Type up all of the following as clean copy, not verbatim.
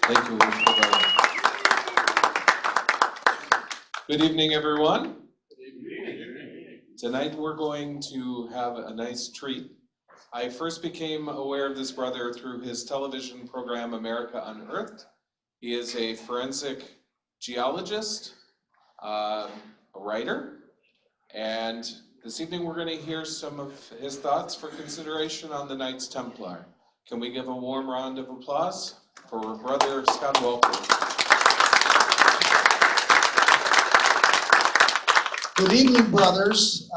Thank you. Good evening, everyone. Tonight we're going to have a nice treat. I first became aware of this brother through his television program, America Unearthed. He is a forensic geologist, a writer, and this evening we're going to hear some of his thoughts for consideration on the Knights Templar. Can we give a warm round of applause for Brother Scott Wolter? Good evening, brothers.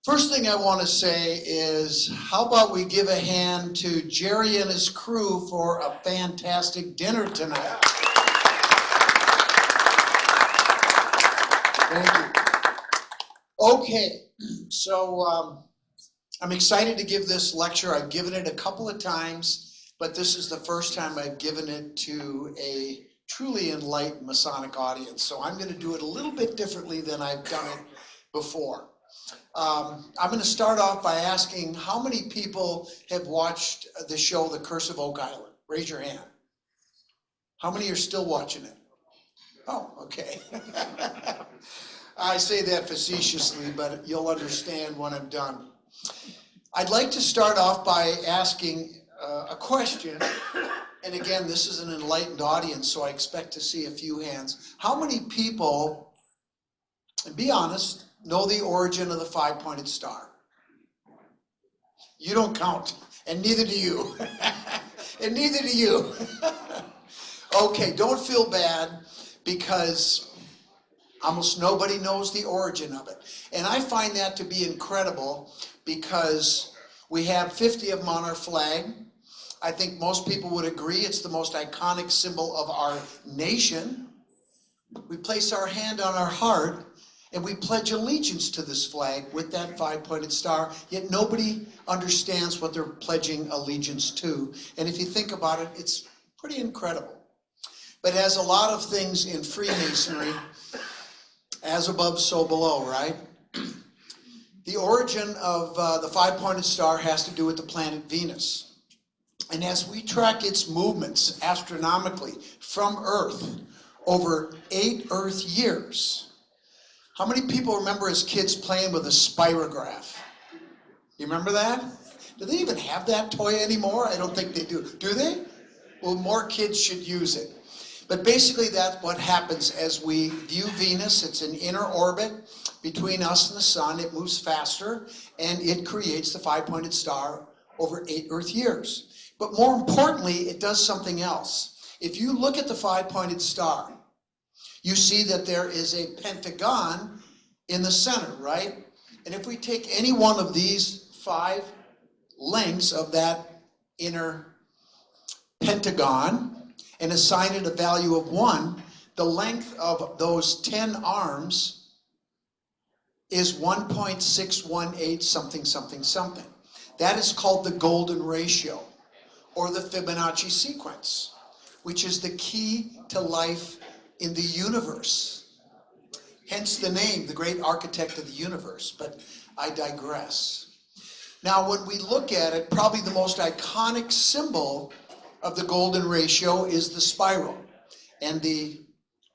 First thing I want to say is, how about we give a hand to Jerry and his crew for a fantastic dinner tonight. Thank you. Okay, so I'm excited to give this lecture. I've given it a couple of times, but this is the first time I've given it to a truly enlightened Masonic audience. So I'm going to do it a little bit differently than I've done it before. I'm going to start off by asking how many people have watched the show The Curse of Oak Island? Raise your hand. How many are still watching it? Oh, okay. I say that facetiously, but you'll understand when I'm done. I'd like to start off by asking a question. And again, this is an enlightened audience, so I expect to see a few hands. How many people, and be honest, know the origin of the five-pointed star? You don't count, and neither do you. And neither do you. Okay, don't feel bad, because almost nobody knows the origin of it. And I find that to be incredible, because we have 50 of them on our flag. I think most people would agree it's the most iconic symbol of our nation. We place our hand on our heart and we pledge allegiance to this flag with that five-pointed star, yet nobody understands what they're pledging allegiance to. And if you think about it, it's pretty incredible. But as a lot of things in Freemasonry, as above, so below, right? The origin of the five-pointed star has to do with the planet Venus. And as we track its movements astronomically from Earth over 8 Earth years, how many people remember as kids playing with a spirograph? You remember that? Do they even have that toy anymore? I don't think they do. Do they? Well, more kids should use it. But basically that's what happens as we view Venus. It's an inner orbit between us and the sun. It moves faster, and it creates the five-pointed star over 8 Earth years. But more importantly, it does something else. If you look at the five-pointed star, you see that there is a pentagon in the center, right? And if we take any one of these 5 lengths of that inner pentagon and assign it a value of 1, the length of those 10 arms is 1.618 something, something, something. That is called the golden ratio, or the Fibonacci sequence, which is the key to life in the universe. Hence the name, the great architect of the universe, but I digress. Now, when we look at it, probably the most iconic symbol of the golden ratio is the spiral, and the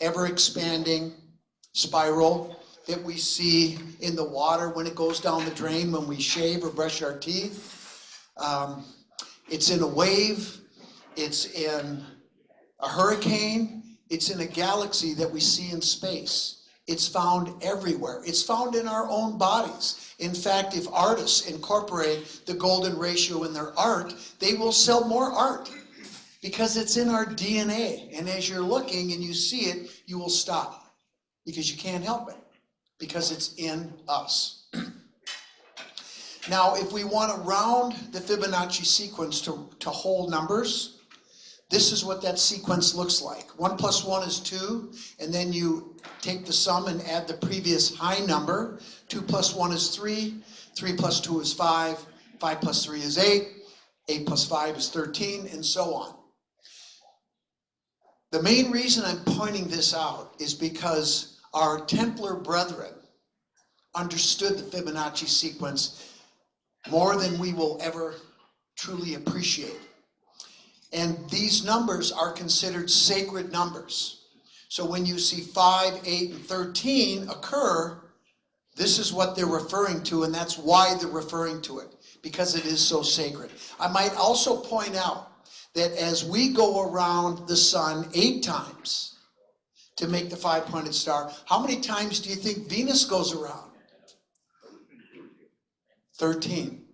ever-expanding spiral that we see in the water when it goes down the drain when we shave or brush our teeth. It's in a wave, it's in a hurricane, it's in a galaxy that we see in space. It's found everywhere. It's found in our own bodies. In fact, if artists incorporate the golden ratio in their art, they will sell more art because it's in our DNA. And as you're looking and you see it, you will stop because you can't help it, because it's in us. Now, if we want to round the Fibonacci sequence to whole numbers, this is what that sequence looks like. 1 + 1 is 2, and then you take the sum and add the previous high number. 2 + 1 is 3, 3 + 2 is 5, 5 + 3 is 8, 8 + 5 is 13, and so on. The main reason I'm pointing this out is because our Templar brethren understood the Fibonacci sequence more than we will ever truly appreciate. And these numbers are considered sacred numbers. So when you see 5, 8, and 13 occur, this is what they're referring to, and that's why they're referring to it, because it is so sacred. I might also point out that as we go around the sun 8 times to make the 5-pointed star, how many times do you think Venus goes around? 13.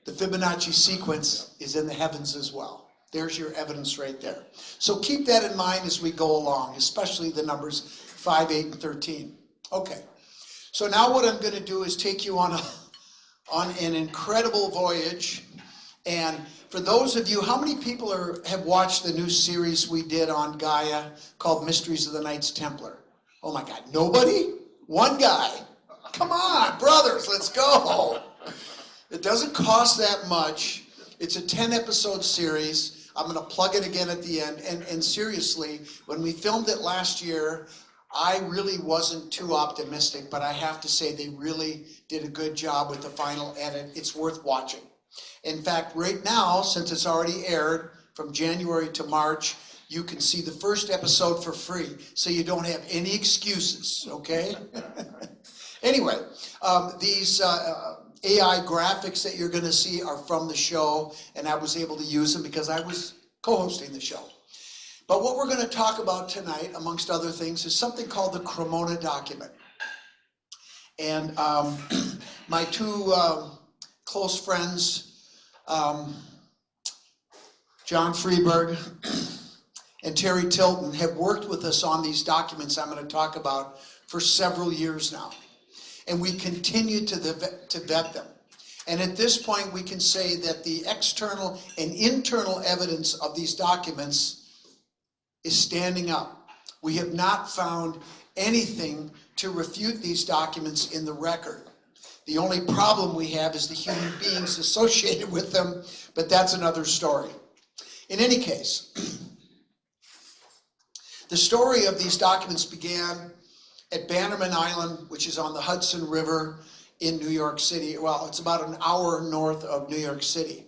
The Fibonacci sequence is in the heavens as well. There's your evidence right there. So keep that in mind as we go along, especially the numbers 5, 8, and 13. Okay, so now what I'm going to do is take you on an incredible voyage. And for those of you, how many people have watched the new series we did on Gaia called Mysteries of the Knights Templar? Oh my God, nobody? One guy. Come on, brothers, let's go. It doesn't cost that much. It's a 10-episode series. I'm going to plug it again at the end. And seriously, when we filmed it last year, I really wasn't too optimistic, but I have to say they really did a good job with the final edit. It's worth watching. In fact, right now, since it's already aired from January to March, you can see the first episode for free, so you don't have any excuses, okay? Anyway, these AI graphics that you're going to see are from the show, and I was able to use them because I was co-hosting the show. But what we're going to talk about tonight, amongst other things, is something called the Cremona document. And my two close friends, John Freeberg and Terry Tilton, have worked with us on these documents I'm going to talk about for several years now. And we continue to vet them. And at this point, we can say that the external and internal evidence of these documents is standing up. We have not found anything to refute these documents in the record. The only problem we have is the human beings associated with them, but that's another story. In any case, the story of these documents began at Bannerman Island, which is on the Hudson River in New York City. Well, it's about an hour north of New York City.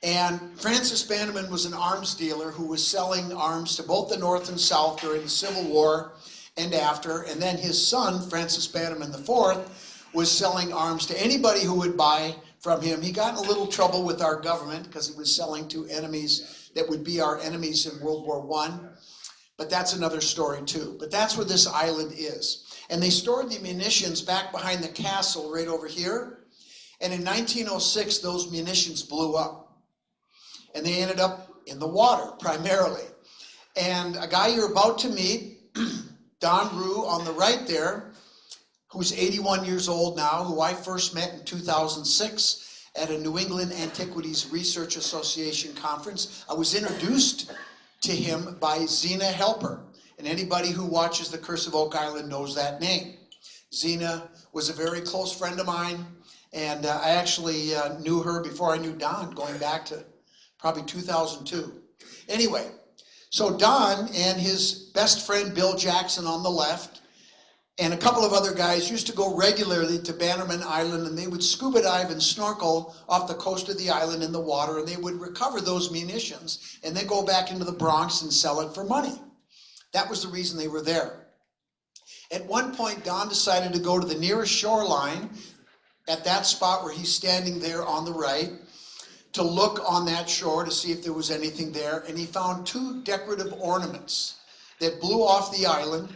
And Francis Bannerman was an arms dealer who was selling arms to both the North and South during the Civil War and after. And then his son, Francis Bannerman IV, was selling arms to anybody who would buy from him. He got in a little trouble with our government because he was selling to enemies that would be our enemies in World War I. But that's another story too. But that's where this island is. And they stored the munitions back behind the castle right over here. And in 1906, those munitions blew up. And they ended up in the water, primarily. And a guy you're about to meet, Don Rue on the right there, who's 81 years old now, who I first met in 2006 at a New England Antiquities Research Association conference. I was introduced to him by Zena Helper. And anybody who watches The Curse of Oak Island knows that name. Zena was a very close friend of mine, and I actually knew her before I knew Don, going back to probably 2002. Anyway, so Don and his best friend Bill Jackson on the left, and a couple of other guys used to go regularly to Bannerman Island, and they would scuba dive and snorkel off the coast of the island in the water, and they would recover those munitions and then go back into the Bronx and sell it for money. That was the reason they were there. At one point, Don decided to go to the nearest shoreline at that spot where he's standing there on the right to look on that shore to see if there was anything there, and he found 2 decorative ornaments that blew off the island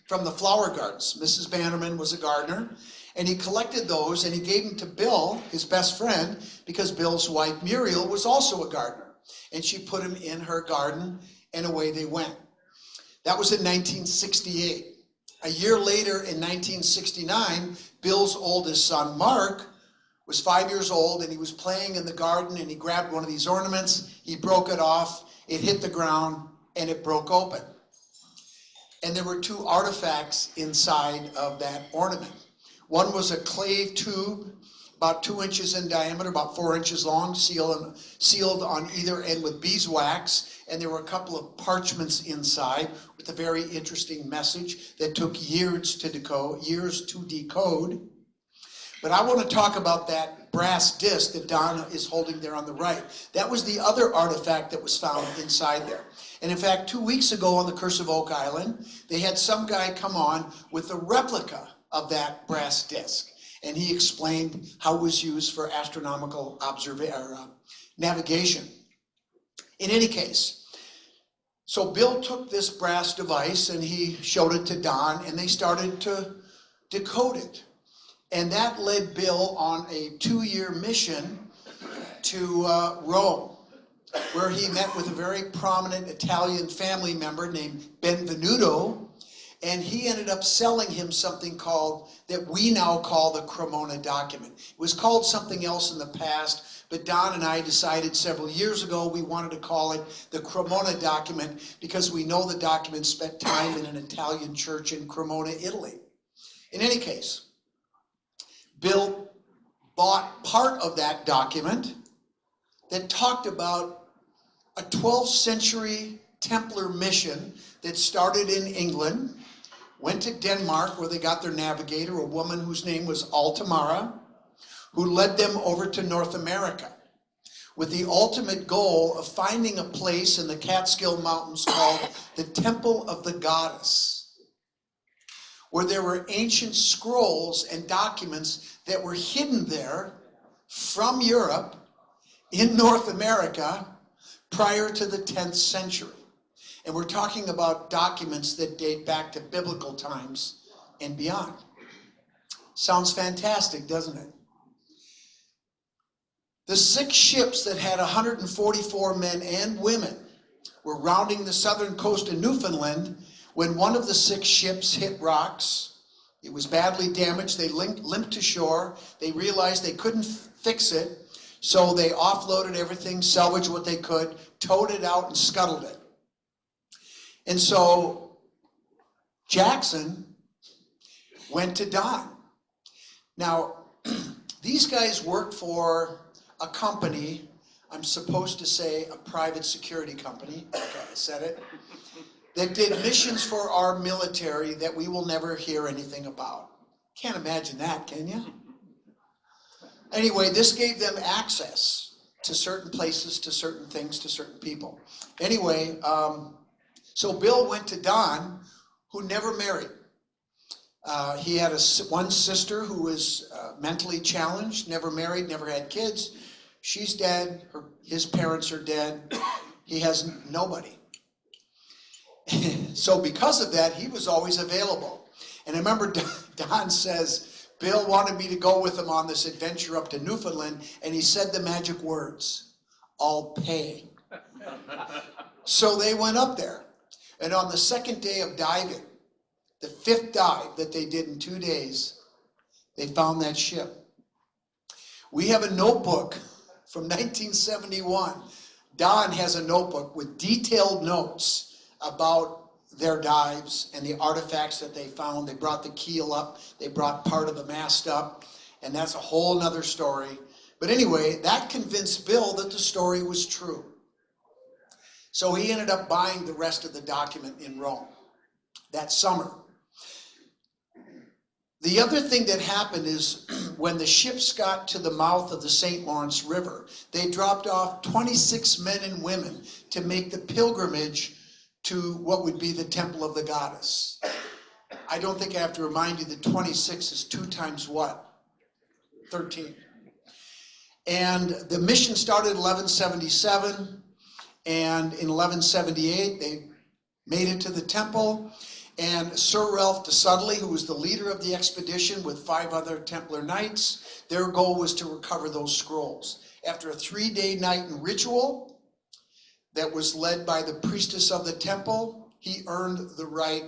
from the flower gardens. Mrs. Bannerman was a gardener, and he collected those and he gave them to Bill, his best friend, because Bill's wife Muriel was also a gardener, and she put them in her garden, and away they went. That was in 1968. A year later, in 1969, Bill's oldest son, Mark, was 5 years old, and he was playing in the garden, and he grabbed one of these ornaments, he broke it off, it hit the ground, and it broke open. And there were 2 artifacts inside of that ornament. One was a clay tube, about 2 inches in diameter, about 4 inches long, sealed on either end with beeswax, and there were a couple of parchments inside with a very interesting message that took years to decode. But I want to talk about that brass disc that Don is holding there on the right. That was the other artifact that was found inside there. And in fact, 2 weeks ago on the Curse of Oak Island, they had some guy come on with a replica of that brass disc. And he explained how it was used for astronomical navigation. In any case, so Bill took this brass device and he showed it to Don, and they started to decode it. And that led Bill on a 2-year mission to Rome, where he met with a very prominent Italian family member named Benvenuto, and he ended up selling him something that we now call the Cremona document. It was called something else in the past, but Don and I decided several years ago we wanted to call it the Cremona document because we know the document spent time in an Italian church in Cremona, Italy. In any case, Bill bought part of that document that talked about a 12th century Templar mission that started in England, went to Denmark where they got their navigator, a woman whose name was Altamara, who led them over to North America with the ultimate goal of finding a place in the Catskill Mountains called the Temple of the Goddess, where there were ancient scrolls and documents that were hidden there from Europe in North America prior to the 10th century. And we're talking about documents that date back to biblical times and beyond. Sounds fantastic, doesn't it? The 6 ships that had 144 men and women were rounding the southern coast of Newfoundland when one of the 6 ships hit rocks. It was badly damaged. They limped to shore. They realized they couldn't fix it, so they offloaded everything, salvaged what they could, towed it out, and scuttled it. And so Jackson went to Don. Now, these guys worked for a company, I'm supposed to say a private security company, okay, I said it, that did missions for our military that we will never hear anything about. Can't imagine that, can you? Anyway, this gave them access to certain places, to certain things, to certain people. Anyway, so Bill went to Don, who never married. He had one sister who was mentally challenged, never married, never had kids. She's dead. His parents are dead. He has nobody. So because of that, he was always available. And I remember Don says, Bill wanted me to go with him on this adventure up to Newfoundland, and he said the magic words, "I'll pay." So they went up there. And on the 2nd day of diving, the 5th dive that they did in 2 days, they found that ship. We have a notebook from 1971. Don has a notebook with detailed notes about their dives and the artifacts that they found. They brought the keel up, they brought part of the mast up, and that's a whole nother story. But anyway, that convinced Bill that the story was true. So he ended up buying the rest of the document in Rome that summer. The other thing that happened is when the ships got to the mouth of the St. Lawrence River, they dropped off 26 men and women to make the pilgrimage to what would be the Temple of the Goddess. I don't think I have to remind you that 26 is 2 times what? 13. And the mission started in 1177. And in 1178, they made it to the temple, and Sir Ralph de Sudley, who was the leader of the expedition with 5 other Templar knights, their goal was to recover those scrolls. After a 3-day night in ritual that was led by the priestess of the temple, he earned the right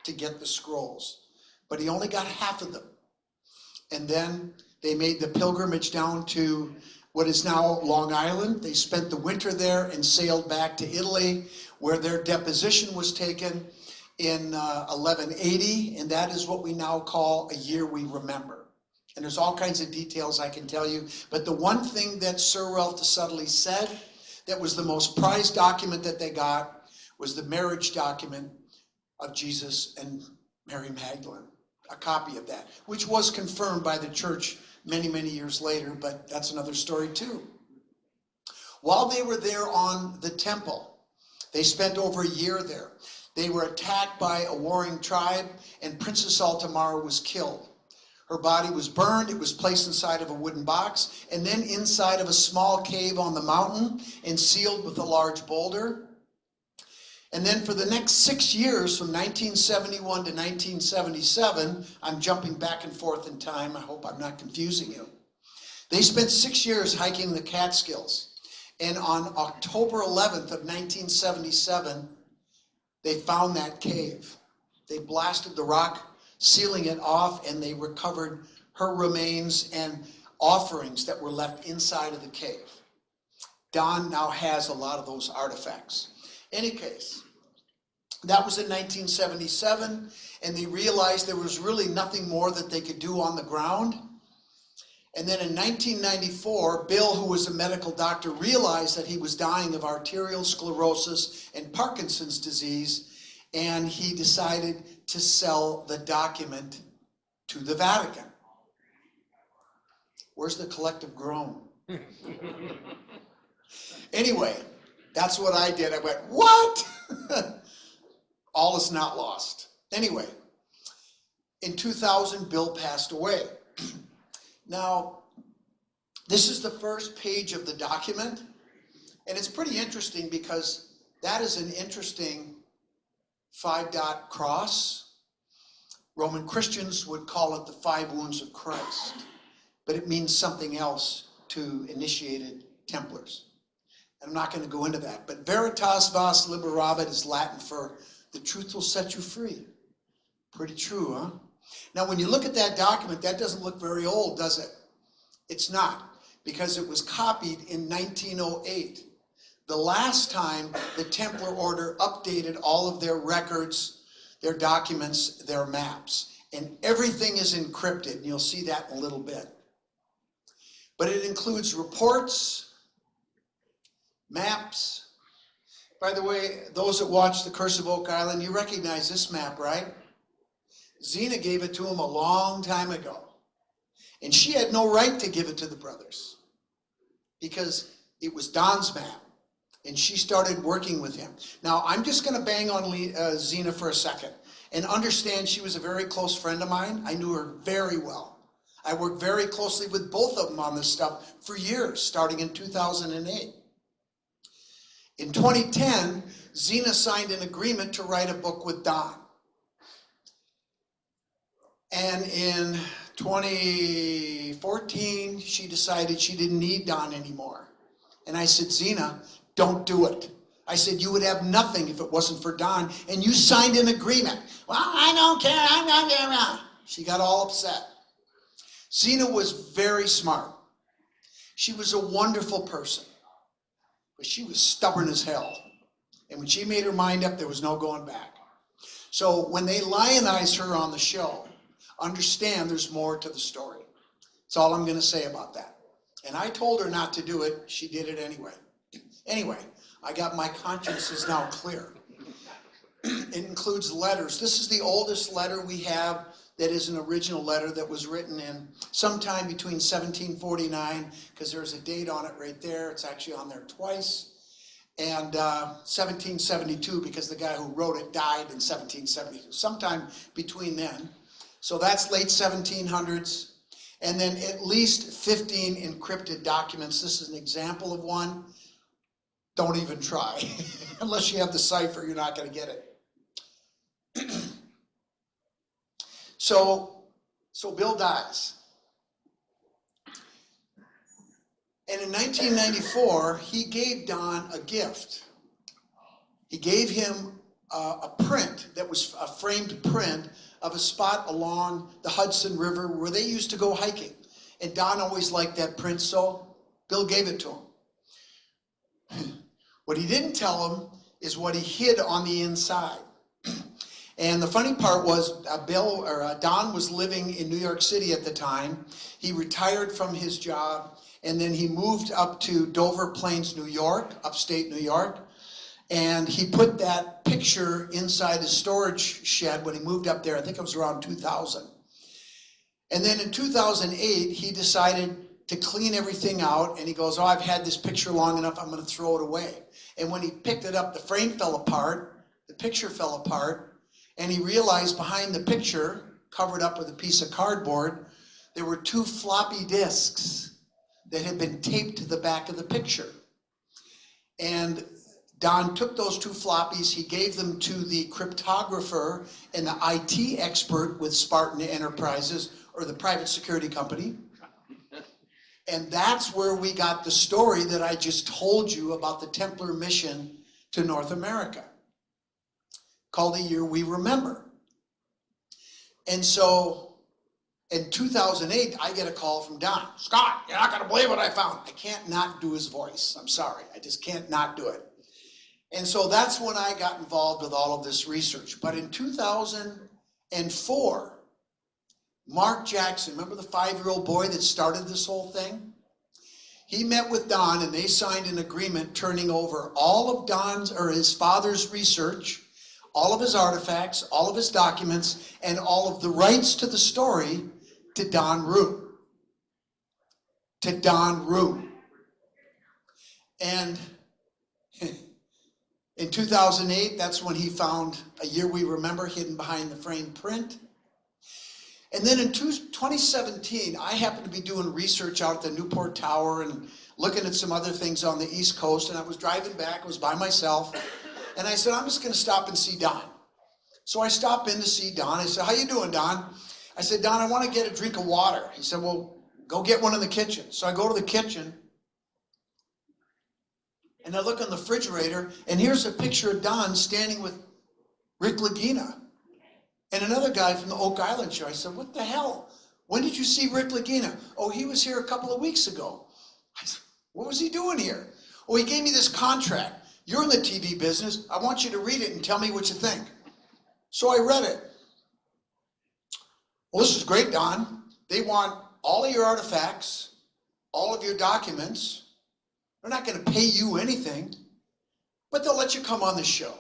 to get the scrolls. But he only got half of them. And then they made the pilgrimage down to what is now Long Island. They spent the winter there and sailed back to Italy, where their deposition was taken in 1180, and that is what we now call a year we remember. And there's all kinds of details I can tell you, but the one thing that Sir Ralph de Sudley said that was the most prized document that they got was the marriage document of Jesus and Mary Magdalene. a copy of that, which was confirmed by the church many, many years later, but that's another story too. While they were there on the temple, they spent over a year there. They were attacked by a warring tribe, and Princess Altamara was killed. Her body was burned, it was placed inside of a wooden box, and then inside of a small cave on the mountain and sealed with a large boulder. And then for the next 6 years, from 1971 to 1977, I'm jumping back and forth in time, I hope I'm not confusing you. They spent 6 years hiking the Catskills. And on October 11th of 1977, they found that cave. They blasted the rock, sealing it off, and they recovered her remains and offerings that were left inside of the cave. Don now has a lot of those artifacts. Any case, that was in 1977, and they realized there was really nothing more that they could do on the ground. And then in 1994, Bill, who was a medical doctor, realized that he was dying of arterial sclerosis and Parkinson's disease, and he decided to sell the document to the Vatican. Where's the collective groan? Anyway, that's what I did. I went, what? All is not lost. Anyway, in 2000, Bill passed away. Now, this is the first page of the document, and it's pretty interesting because that is an interesting 5-dot cross. Roman Christians would call it the 5 wounds of Christ, but it means something else to initiated Templars. And I'm not going to go into that, but veritas vos liberavit is Latin for the truth will set you free. Pretty true, huh? Now, when you look at that document, that doesn't look very old, does it? It's not, because it was copied in 1908. The last time the Templar Order updated all of their records, their documents, their maps, and everything is encrypted, and you'll see that in a little bit. But it includes reports, maps. By the way, those that watch The Curse of Oak Island, you recognize this map, right? Zena gave it to him a long time ago. And she had no right to give it to the brothers because it was Don's map. And she started working with him. Now, I'm just going to bang on Zena for a second and understand she was a very close friend of mine. I knew her very well. I worked very closely with both of them on this stuff for years, starting in 2008. In 2010, Zena signed an agreement to write a book with Don. And in 2014, she decided she didn't need Don anymore. And I said, Zena, don't do it. I said, you would have nothing if it wasn't for Don, and you signed an agreement. Well, I don't care, I'm not there. She got all upset. Zena was very smart. She was a wonderful person, but she was stubborn as hell. And when she made her mind up, there was no going back. So when they lionized her on the show, understand there's more to the story. That's all I'm going to say about that. And I told her not to do it. She did it anyway. Anyway, I got my conscience is now clear. It includes letters. This is the oldest letter we have that is an original letter that was written in sometime between 1749, because there's a date on it right there. It's actually on there twice. And 1772, because the guy who wrote it died in 1772, sometime between then. So that's late 1700s. And then at least 15 encrypted documents. This is an example of one. Don't even try. Unless you have the cipher, you're not going to get it. So Bill dies. And in 1994, he gave Don a gift. He gave him a print that was a framed print of a spot along the Hudson River where they used to go hiking. And Don always liked that print, so Bill gave it to him. What he didn't tell him is what he hid on the inside. And the funny part was Don was living in New York City at the time. He retired from his job, and then he moved up to Dover Plains, New York, upstate New York. And he put that picture inside his storage shed when he moved up there. I think it was around 2000. And then in 2008, he decided to clean everything out, and he goes, oh, I've had this picture long enough, I'm going to throw it away. And when he picked it up, the frame fell apart, the picture fell apart, and he realized behind the picture, covered up with a piece of cardboard, there were 2 floppy disks that had been taped to the back of the picture. And Don took those 2 floppies, he gave them to the cryptographer and the IT expert with Spartan Enterprises, or the private security company. And that's where we got the story that I just told you about the Templar mission to North America, called A Year We Remember. And so in 2008, I get a call from Don. Scott, you're not going to believe what I found. I can't not do his voice. I'm sorry. I just can't not do it. And so that's when I got involved with all of this research. But in 2004, Mark Jackson, remember the 5-year-old boy that started this whole thing? He met with Don and they signed an agreement turning over all of Don's or his father's research, all of his artifacts, all of his documents, and all of the rights to the story to Don Rue. To Don Rue. And in 2008, that's when he found A Year We Remember hidden behind the framed print. And then in 2017, I happened to be doing research out at the Newport Tower and looking at some other things on the East Coast, and I was driving back, I was by myself, and I said, I'm just gonna stop and see Don. So I stopped in to see Don. I said, how you doing, Don? I said, Don, I wanna get a drink of water. He said, well, go get one in the kitchen. So I go to the kitchen, and I look in the refrigerator, and here's a picture of Don standing with Rick Lagina and another guy from the Oak Island show. I said, what the hell? When did you see Rick Lagina? Oh, he was here a couple of weeks ago. I said, what was he doing here? Oh, he gave me this contract. You're in the TV business. I want you to read it and tell me what you think. So I read it. Well, this is great, Don. They want all of your artifacts, all of your documents. They're not going to pay you anything, but they'll let you come on the show.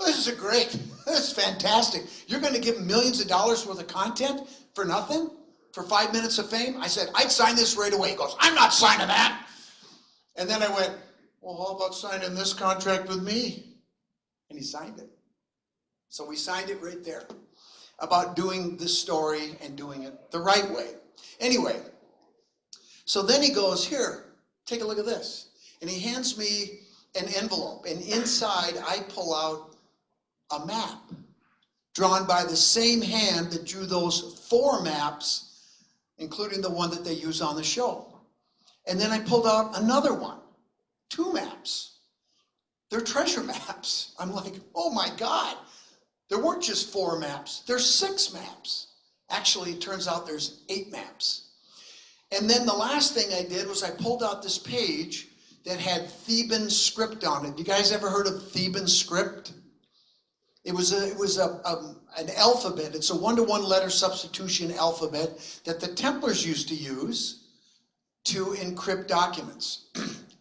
This is great. This is fantastic. You're going to give millions of dollars worth of content for nothing? For 5 minutes of fame? I said, I'd sign this right away. He goes, I'm not signing that. And then I went, well, how about signing this contract with me? And he signed it. So we signed it right there about doing this story and doing it the right way. Anyway, so then he goes, here, take a look at this. And he hands me an envelope. And inside, I pull out a map drawn by the same hand that drew those 4 maps, including the one that they use on the show. And then I pulled out another one, 2 maps. They're treasure maps. I'm like, oh my God. There weren't just 4 maps, there's 6 maps. Actually, it turns out there's 8 maps. And then the last thing I did was I pulled out this page that had Theban script on it. You guys ever heard of Theban script? It was an alphabet. It's a 1-to-1 letter substitution alphabet that the Templars used to use to encrypt documents.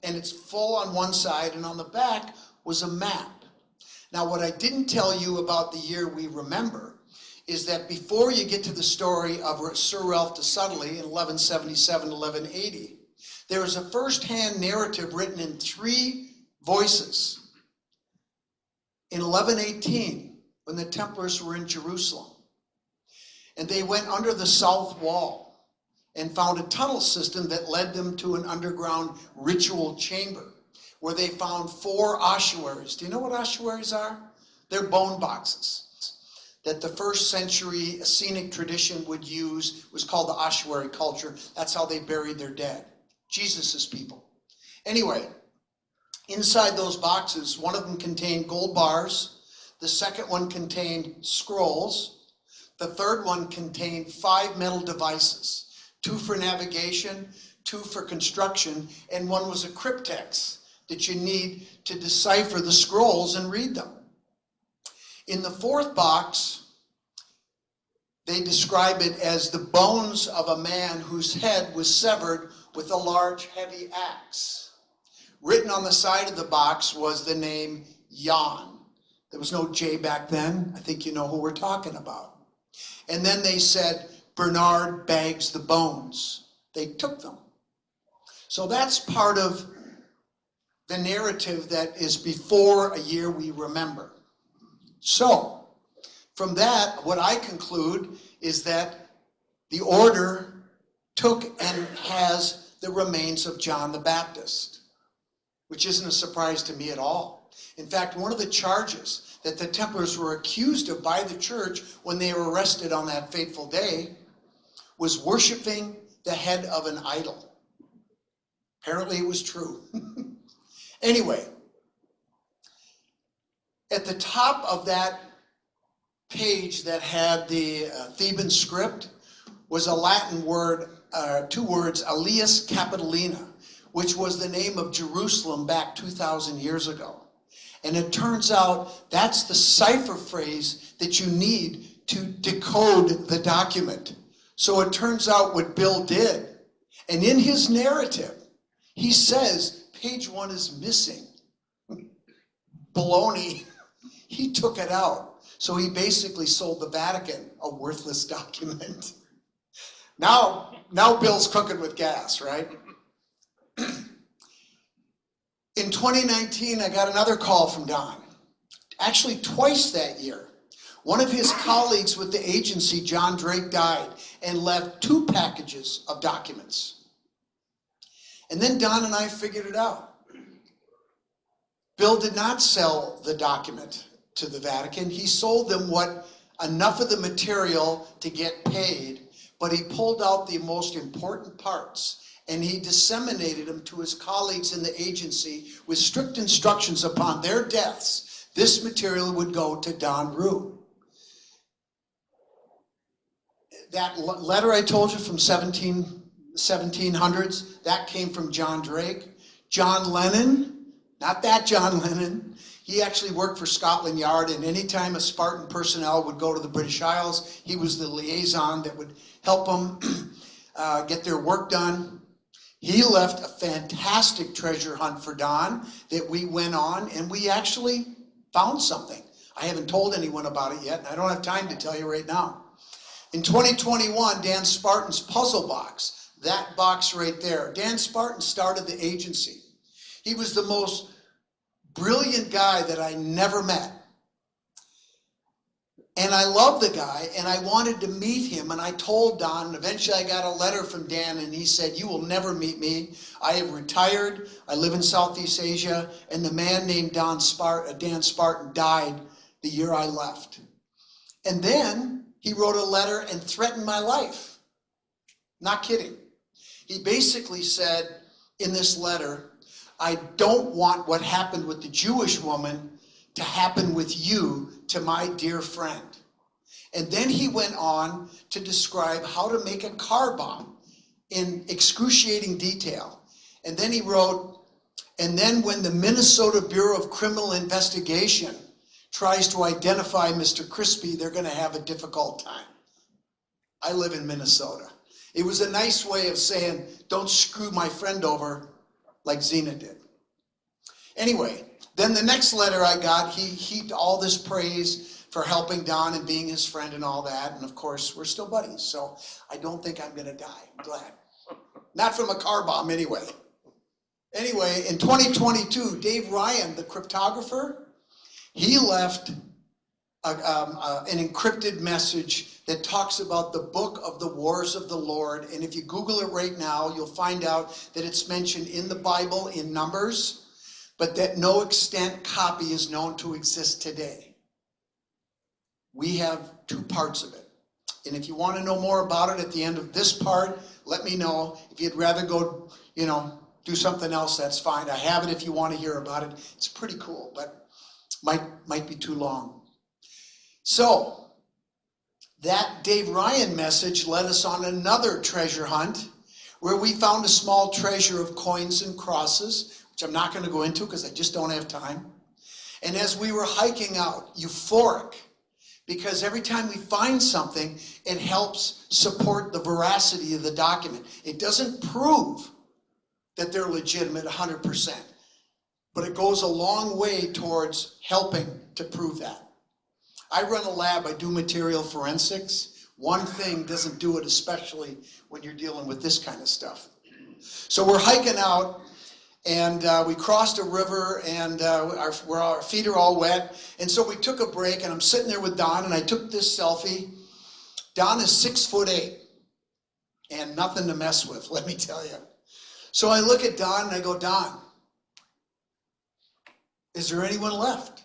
And it's full on one side, and on the back was a map. Now, what I didn't tell you about the year we remember is that before you get to the story of Sir Ralph de Sudley in 1177, 1180, there is a first-hand narrative written in 3 voices. In 1118, when the Templars were in Jerusalem, and they went under the south wall and found a tunnel system that led them to an underground ritual chamber where they found 4 ossuaries. Do you know what ossuaries are? They're bone boxes that the 1st century Essenic tradition would use. It was called the ossuary culture. That's how they buried their dead. Jesus' people. Anyway, inside those boxes, one of them contained gold bars, the second one contained scrolls, the third one contained 5 metal devices, 2 for navigation, 2 for construction, and 1 was a cryptex that you need to decipher the scrolls and read them. In the 4th box, they describe it as the bones of a man whose head was severed with a large, heavy axe. Written on the side of the box was the name Jan. There was no J back then. I think you know who we're talking about. And then they said, Bernard bags the bones. They took them. So that's part of the narrative that is before a year we remember. So, from that, what I conclude is that the order took and has the remains of John the Baptist, which isn't a surprise to me at all. In fact, one of the charges that the Templars were accused of by the church when they were arrested on that fateful day was worshiping the head of an idol. Apparently it was true. Anyway, at the top of that page that had the Theban script was a Latin word, two words, Alias Capitolina, which was the name of Jerusalem back 2,000 years ago. And it turns out that's the cipher phrase that you need to decode the document. So it turns out what Bill did, and in his narrative, he says page 1 is missing. Baloney. He took it out. So he basically sold the Vatican a worthless document. Now Bill's cooking with gas, right? In 2019, I got another call from Don. Actually, twice that year. One of his colleagues with the agency, John Drake, died and left 2 packages of documents. And then Don and I figured it out. Bill did not sell the document to the Vatican. He sold them enough of the material to get paid, but he pulled out the most important parts and he disseminated them to his colleagues in the agency with strict instructions upon their deaths. This material would go to Don Rue. That letter I told you from 1700s, that came from John Drake. John Lennon, not that John Lennon, he actually worked for Scotland Yard, and anytime a Spartan personnel would go to the British Isles, he was the liaison that would help them get their work done. He left a fantastic treasure hunt for Don that we went on, and we actually found something. I haven't told anyone about it yet, and I don't have time to tell you right now. In 2021, Dan Spartan's puzzle box, that box right there, Dan Spartan started the agency. He was the most brilliant guy that I never met. And I love the guy, and I wanted to meet him, and I told Don, and eventually I got a letter from Dan, and he said, "You will never meet me. I have retired. I live in Southeast Asia, and the man named Dan Spartan died the year I left." And then he wrote a letter and threatened my life. Not kidding. He basically said in this letter, "I don't want what happened with the Jewish woman to happen with you to my dear friend." And then he went on to describe how to make a car bomb in excruciating detail. And then he wrote, "And then when the Minnesota Bureau of Criminal Investigation tries to identify Mr. Crispy, they're going to have a difficult time." I live in Minnesota. It was a nice way of saying, don't screw my friend over like Zena did. Anyway, then the next letter I got, he heaped all this praise for helping Don and being his friend and all that. And of course, we're still buddies, so I don't think I'm going to die. I'm glad. Not from a car bomb anyway. Anyway, in 2022, Dave Ryan, the cryptographer, he left an encrypted message that talks about the book of the wars of the Lord. And if you Google it right now, you'll find out that it's mentioned in the Bible in Numbers, but that no extant copy is known to exist today. We have 2 parts of it. And if you want to know more about it at the end of this part, let me know. If you'd rather go, do something else, that's fine. I have it if you want to hear about it. It's pretty cool, but might be too long. So, that Dave Ryan message led us on another treasure hunt where we found a small treasure of coins and crosses, which I'm not going to go into because I just don't have time. And as we were hiking out, euphoric, because every time we find something, it helps support the veracity of the document. It doesn't prove that they're legitimate 100%, but it goes a long way towards helping to prove that. I run a lab, I do material forensics. One thing doesn't do it, especially when you're dealing with this kind of stuff. So we're hiking out, and we crossed a river, and our feet are all wet. And so we took a break, and I'm sitting there with Don, and I took this selfie. Don is 6'8", and nothing to mess with, let me tell you. So I look at Don, and I go, Don, is there anyone left?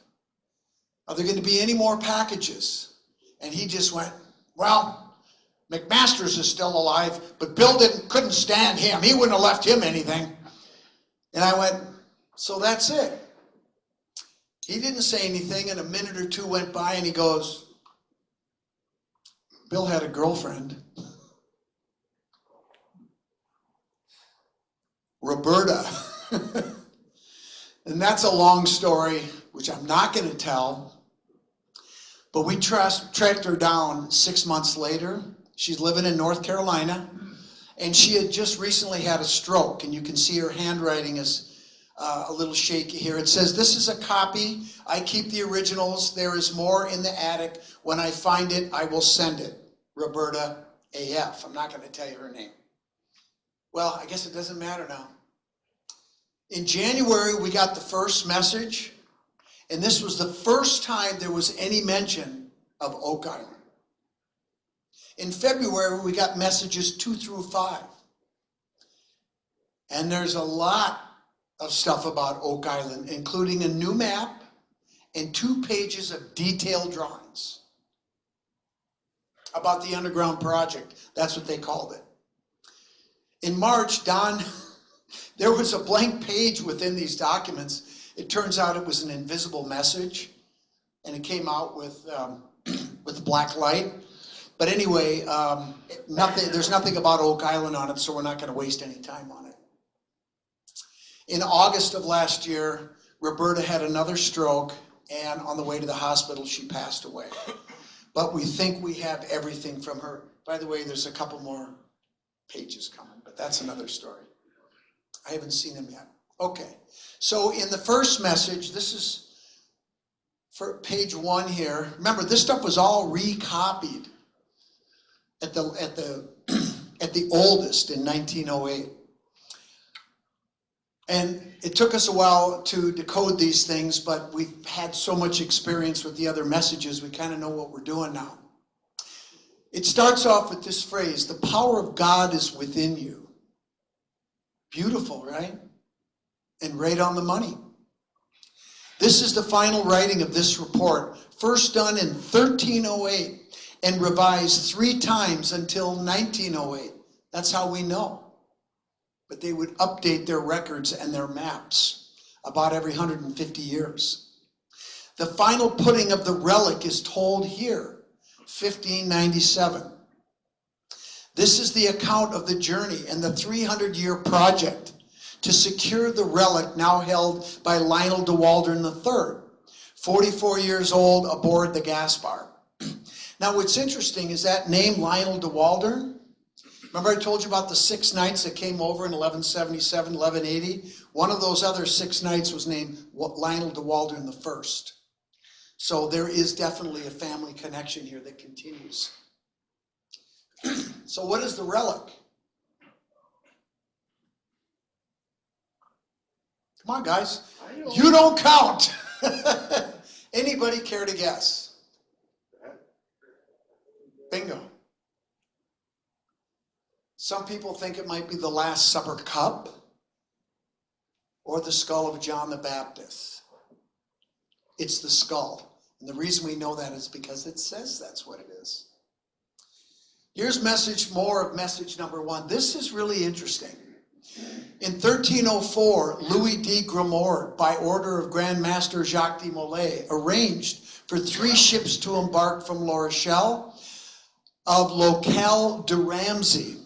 Are there going to be any more packages? And he just went, well, McMasters is still alive, but Bill couldn't stand him. He wouldn't have left him anything. And I went, so that's it. He didn't say anything, and a minute or two went by, and he goes, Bill had a girlfriend, Roberta. And that's a long story, which I'm not going to tell. But we tracked her down 6 months later. She's living in North Carolina, and she had just recently had a stroke, and you can see her handwriting is a little shaky here. It says, this is a copy. I keep the originals. There is more in the attic. When I find it, I will send it. Roberta AF. I'm not going to tell you her name. Well, I guess it doesn't matter now. In January, we got the first message, and this was the first time there was any mention of Oak Island. In February, we got messages 2 through 5. And there's a lot of stuff about Oak Island, including a new map and 2 pages of detailed drawings about the underground project. That's what they called it. In March, there was a blank page within these documents. It turns out it was an invisible message, and it came out with black light. But anyway, there's nothing about Oak Island on it, so we're not going to waste any time on it. In August of last year, Roberta had another stroke, and on the way to the hospital, she passed away. But we think we have everything from her. By the way, there's a couple more pages coming, but that's another story. I haven't seen them yet. Okay, so in the first message, this is for page 1 here. Remember, this stuff was all recopied at the oldest in 1908. And it took us a while to decode these things, but we've had so much experience with the other messages, we kind of know what we're doing now. It starts off with this phrase, the power of God is within you. Beautiful, right? And right on the money. This is the final writing of this report, first done in 1308 and revised 3 times until 1908. That's how we know. But they would update their records and their maps about every 150 years. The final putting of the relic is told here, 1597. This is the account of the journey and the 300-year project to secure the relic now held by Lionel de Waldron III, 44 years old, aboard the Gaspar. Now what's interesting is that name Lionel de Waldron. Remember I told you about the 6 knights that came over in 1177, 1180? One of those other 6 knights was named Lionel de Waldron I. So there is definitely a family connection here that continues. So what is the relic? Come on, guys. You don't count. Anybody care to guess? Bingo. Some people think it might be the Last Supper cup or the skull of John the Baptist. It's the skull. And the reason we know that is because it says that's what it is. Here's more of message number 1. This is really interesting. In 1304, Louis de Grimoire, by order of Grand Master Jacques de Molay, arranged for 3 ships to embark from La Rochelle of Locale de Ramsey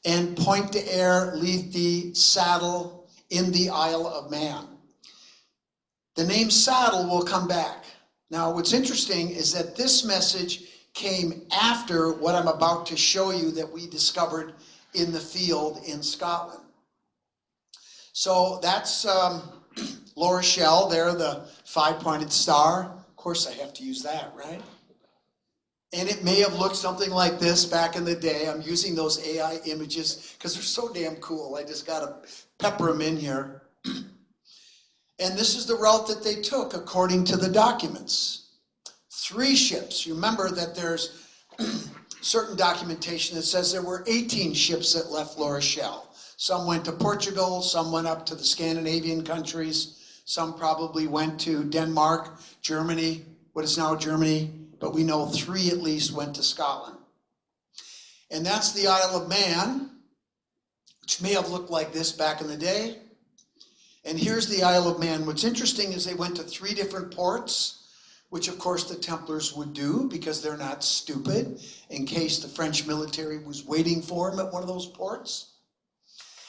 and Point de Air leave the Saddle in the Isle of Man. The name Saddle will come back. Now, what's interesting is that this message came after what I'm about to show you that we discovered in the field in Scotland. So that's La Rochelle, there, the 5-pointed star. Of course I have to use that, right? And it may have looked something like this back in the day. I'm using those AI images because they're so damn cool. I just got to pepper them in here. And this is the route that they took according to the documents. 3 ships. You remember that there's certain documentation that says there were 18 ships that left La Rochelle. Some went to Portugal, some went up to the Scandinavian countries, some probably went to Denmark, Germany, what is now Germany, but we know 3 at least went to Scotland. And that's the Isle of Man, which may have looked like this back in the day. And here's the Isle of Man. What's interesting is they went to 3 different ports, which of course the Templars would do because they're not stupid, in case the French military was waiting for them at one of those ports.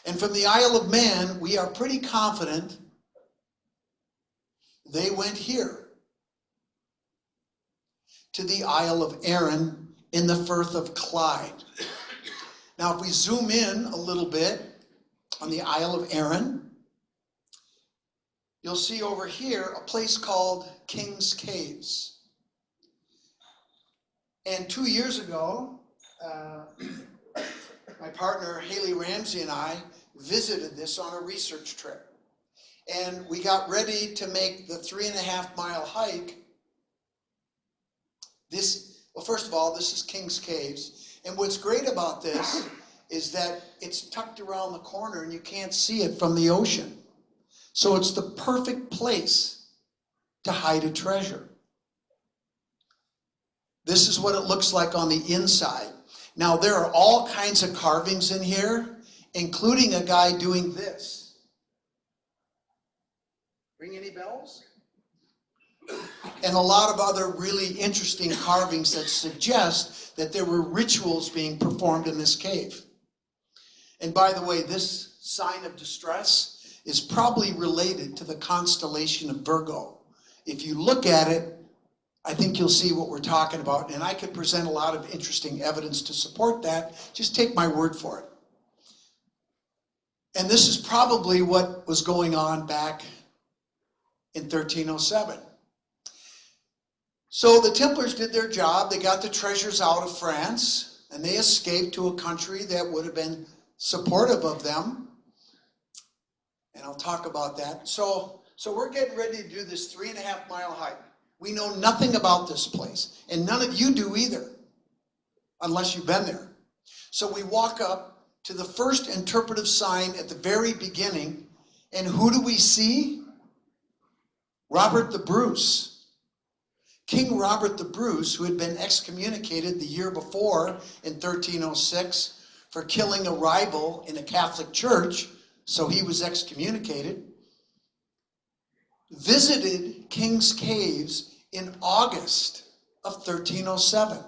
And from the Isle of Man, we are pretty confident they went here to the Isle of Arran in the Firth of Clyde. Now, if we zoom in a little bit on the Isle of Arran, you'll see over here a place called King's Caves. And 2 years ago, my partner Haley Ramsey and I visited this on a research trip. And we got ready to make the 3.5-mile hike. Well, first of all, this is King's Caves. And what's great about this is that it's tucked around the corner and you can't see it from the ocean. So it's the perfect place to hide a treasure. This is what it looks like on the inside. Now, there are all kinds of carvings in here, including a guy doing this. Ring any bells? And a lot of other really interesting carvings that suggest that there were rituals being performed in this cave. And by the way, this sign of distress is probably related to the constellation of Virgo. If you look at it, I think you'll see what we're talking about, and I could present a lot of interesting evidence to support that. Just take my word for it. And this is probably what was going on back in 1307. So the Templars did their job. They got the treasures out of France, and they escaped to a country that would have been supportive of them. And I'll talk about that. So we're getting ready to do this 3.5-mile hike. We know nothing about this place, and none of you do either, unless you've been there. So we walk up to the first interpretive sign at the very beginning, and who do we see? Robert the Bruce. King Robert the Bruce, who had been excommunicated the year before in 1306 for killing a rival in a Catholic church, so he was excommunicated, visited King's Caves in August of 1307.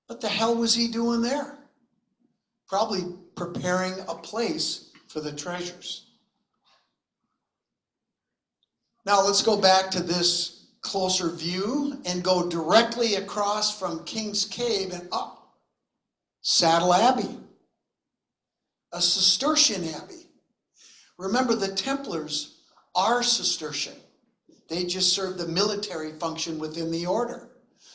What the hell was he doing there? Probably preparing a place for the treasures. Now let's go back to this closer view and go directly across from King's Cave and up. Saddle Abbey, a Cistercian abbey. Remember, the Templars are Cistercian. They just served the military function within the order.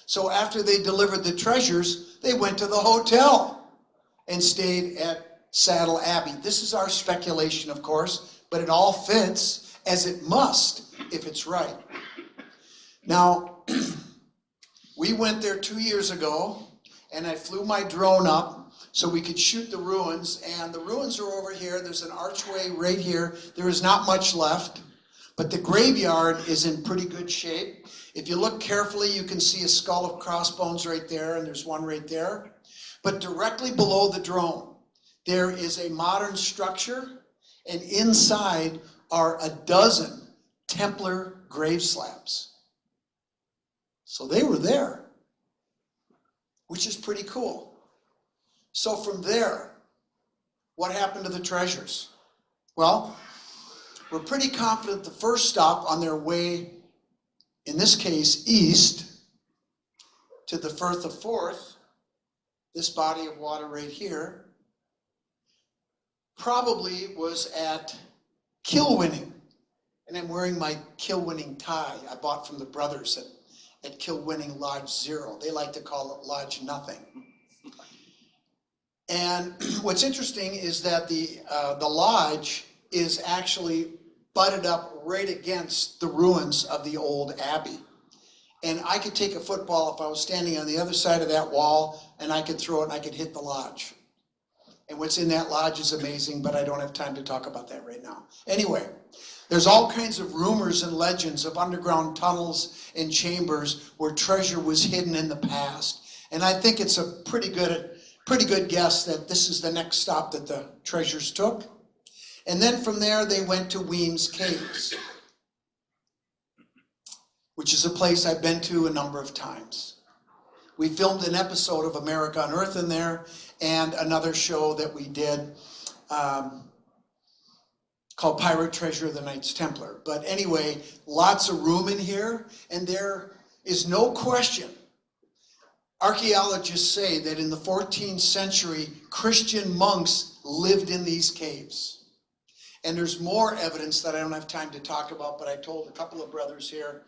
So after they delivered the treasures, they went to the hotel and stayed at Saddle Abbey. This is our speculation, of course, but it all fits as it must if it's right. Now, we went there 2 years ago, and I flew my drone up so we could shoot the ruins, and the ruins are over here. There's an archway right here. There is not much left, but the graveyard is in pretty good shape. If you look carefully, you can see a skull of crossbones right there, and there's one right there. But directly below the drone, there is a modern structure, and inside are a dozen Templar grave slabs. So they were there, which is pretty cool. So from there, what happened to the treasures? Well, we're pretty confident the first stop on their way, in this case, east to the Firth of Forth, this body of water right here, probably was at Kilwinning. And I'm wearing my Kilwinning tie I bought from the brothers at Kilwinning Lodge 0. They like to call it Lodge Nothing. And what's interesting is that the lodge is actually butted up right against the ruins of the old abbey. And I could take a football if I was standing on the other side of that wall, and I could throw it and I could hit the lodge. And what's in that lodge is amazing, but I don't have time to talk about that right now. Anyway, there's all kinds of rumors and legends of underground tunnels and chambers where treasure was hidden in the past. And I think it's a pretty good guess that this is the next stop that the treasures took. And then from there, they went to Weems Caves, which is a place I've been to a number of times. We filmed an episode of America on Earth in there, and another show that we did called Pirate Treasure of the Knights Templar. But anyway, lots of room in here, and there is no question. Archaeologists say that in the 14th century, Christian monks lived in these caves. And there's more evidence that I don't have time to talk about, but I told a couple of brothers here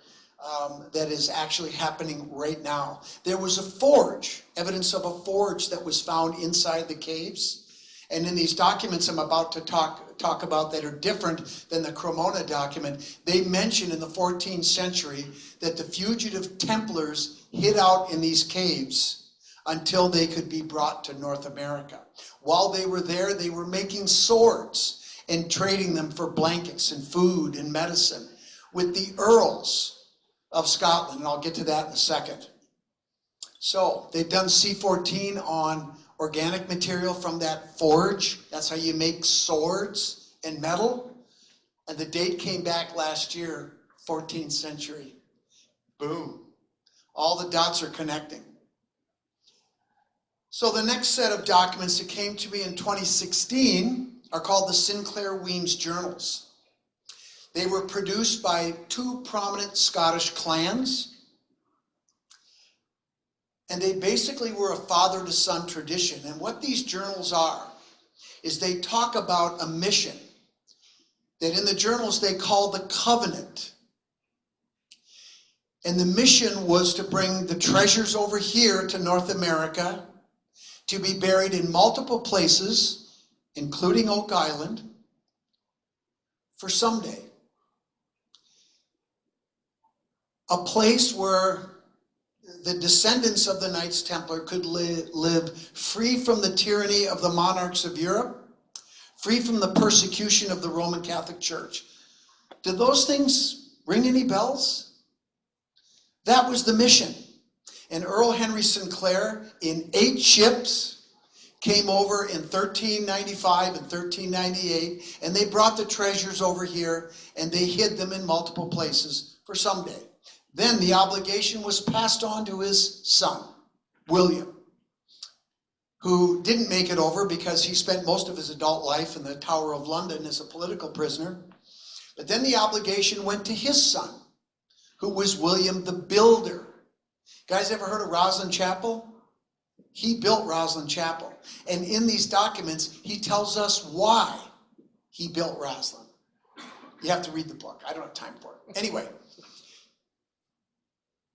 that is actually happening right now. There was a forge, evidence of a forge that was found inside the caves. And in these documents I'm about to talk about that are different than the Cremona document, they mention in the 14th century that the fugitive Templars hid out in these caves until they could be brought to North America. While they were there, they were making swords and trading them for blankets and food and medicine with the earls of Scotland, and I'll get to that in a second. So they've done C14 on organic material from that forge. That's how you make swords and metal. And the date came back last year, 14th century. Boom. All the dots are connecting. So the next set of documents that came to me in 2016 are called the Sinclair Weems Journals. They were produced by two prominent Scottish clans, and they basically were a father-to-son tradition. And what these journals are is they talk about a mission that in the journals they call the Covenant. And the mission was to bring the treasures over here to North America to be buried in multiple places, including Oak Island, for someday. A place where the descendants of the Knights Templar could live free from the tyranny of the monarchs of Europe, free from the persecution of the Roman Catholic Church. Did those things ring any bells? That was the mission. And Earl Henry Sinclair, in 8 ships, came over in 1395 and 1398, and they brought the treasures over here, and they hid them in multiple places for someday. Then the obligation was passed on to his son, William, who didn't make it over because he spent most of his adult life in the Tower of London as a political prisoner. But then the obligation went to his son, who was William the Builder. Guys ever heard of Rosslyn Chapel? He built Rosslyn Chapel. And in these documents, he tells us why he built Rosslyn. You have to read the book. I don't have time for it. Anyway.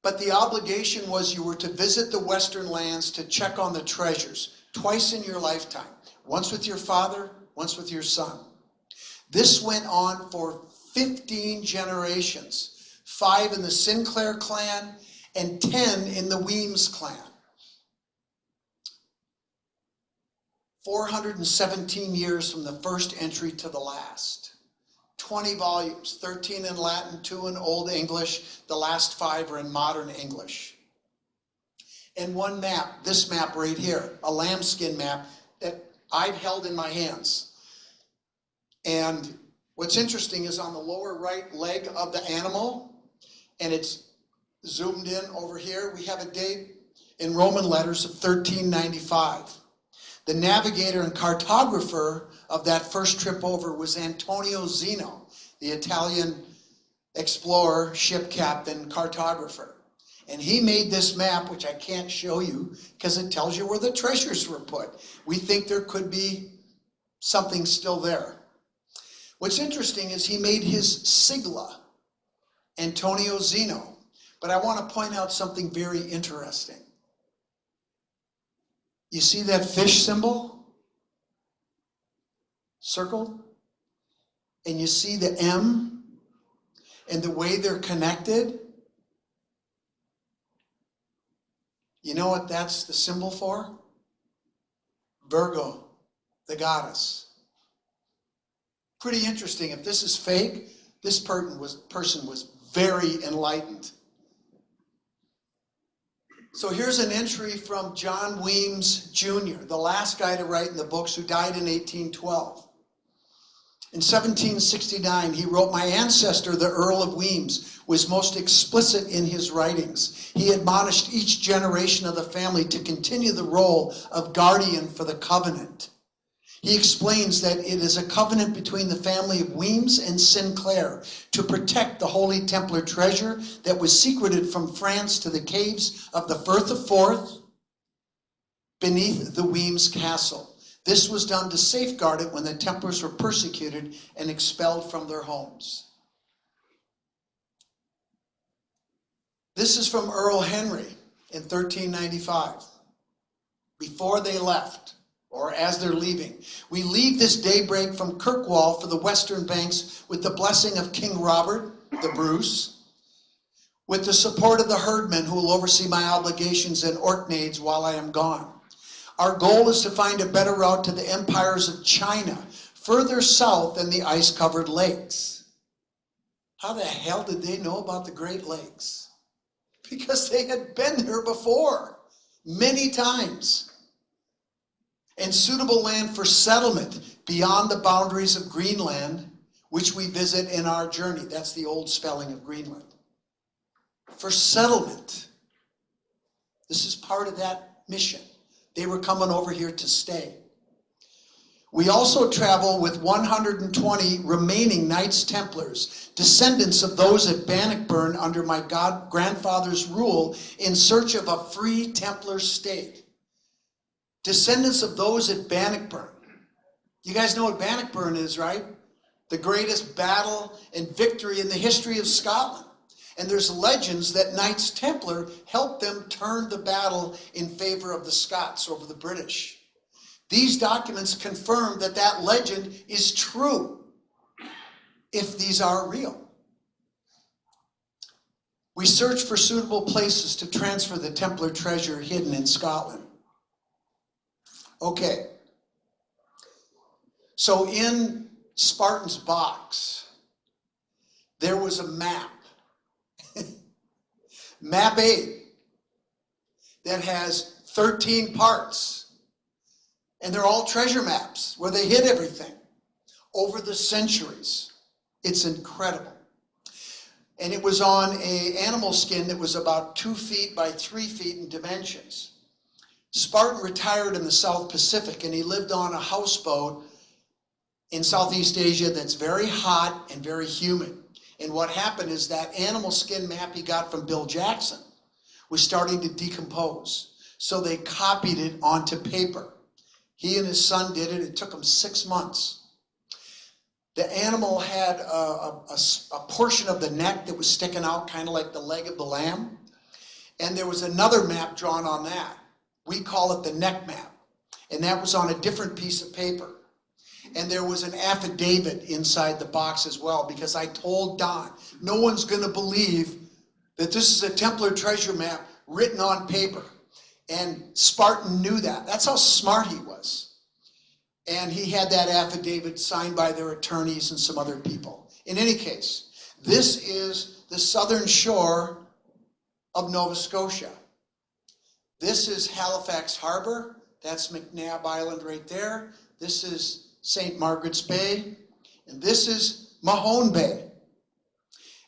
But the obligation was you were to visit the Western lands to check on the treasures twice in your lifetime. Once with your father, once with your son. This went on for 15 generations. 5 in the Sinclair clan and 10 in the Weems clan. 417 years from the first entry to the last. 20 volumes, 13 in Latin, 2 in Old English. The last 5 are in Modern English. And one map, this map right here, a lambskin map that I've held in my hands. And what's interesting is on the lower right leg of the animal, and it's zoomed in over here, we have a date in Roman letters of 1395. The navigator and cartographer of that first trip over was Antonio Zeno, the Italian explorer, ship captain, cartographer. And he made this map, which I can't show you because it tells you where the treasures were put. We think there could be something still there. What's interesting is he made his sigla, Antonio Zeno, But I want to point out something very interesting. You see that fish symbol circled? And you see the M and the way they're connected? You know what that's the symbol for? Virgo, the goddess. Pretty interesting. If this is fake, this person was very enlightened. So here's an entry from John Weems Jr., the last guy to write in the books, who died in 1812. In 1769, he wrote, "My ancestor, the Earl of Weems, was most explicit in his writings. He admonished each generation of the family to continue the role of guardian for the covenant. He explains that it is a covenant between the family of Weems and Sinclair to protect the Holy Templar treasure that was secreted from France to the caves of the Firth of Forth beneath the Weems Castle. This was done to safeguard it when the Templars were persecuted and expelled from their homes." This is from Earl Henry in 1395, before they left, or as they're leaving. "We leave this daybreak from Kirkwall for the western banks with the blessing of King Robert, the Bruce, with the support of the herdmen who will oversee my obligations and Orkney's while I am gone. Our goal is to find a better route to the empires of China, further south than the ice-covered lakes." How the hell did they know about the Great Lakes? Because they had been there before, many times. "And suitable land for settlement beyond the boundaries of Greenland, which we visit in our journey." That's the old spelling of Greenland. For settlement. This is part of that mission. They were coming over here to stay. "We also travel with 120 remaining Knights Templars, descendants of those at Bannockburn under my grandfather's rule, in search of a free Templar state." Descendants of those at Bannockburn. You guys know what Bannockburn is, right? The greatest battle and victory in the history of Scotland. And there's legends that Knights Templar helped them turn the battle in favor of the Scots over the British. These documents confirm that that legend is true, if these are real. "We search for suitable places to transfer the Templar treasure hidden in Scotland." Okay. So in Spartan's box, there was a map. Map 8, that has 13 parts. And they're all treasure maps where they hid everything over the centuries. It's incredible. And it was on an animal skin that was about 2 feet by 3 feet in dimensions. Spartan retired in the South Pacific, and he lived on a houseboat in Southeast Asia that's very hot and very humid. And what happened is that animal skin map he got from Bill Jackson was starting to decompose. So they copied it onto paper. He and his son did it. It took them 6 months. The animal had a portion of the neck that was sticking out, kind of like the leg of the lamb. And there was another map drawn on that. We call it the neck map. And that was on a different piece of paper. And there was an affidavit inside the box as well, because I told Don, no one's going to believe that this is a Templar treasure map written on paper. And Spartan knew that. That's how smart he was. And he had that affidavit signed by their attorneys and some other people. In any case, this is the southern shore of Nova Scotia. This is Halifax Harbor. That's McNabb Island right there. This is St. Margaret's Bay, and this is Mahone Bay.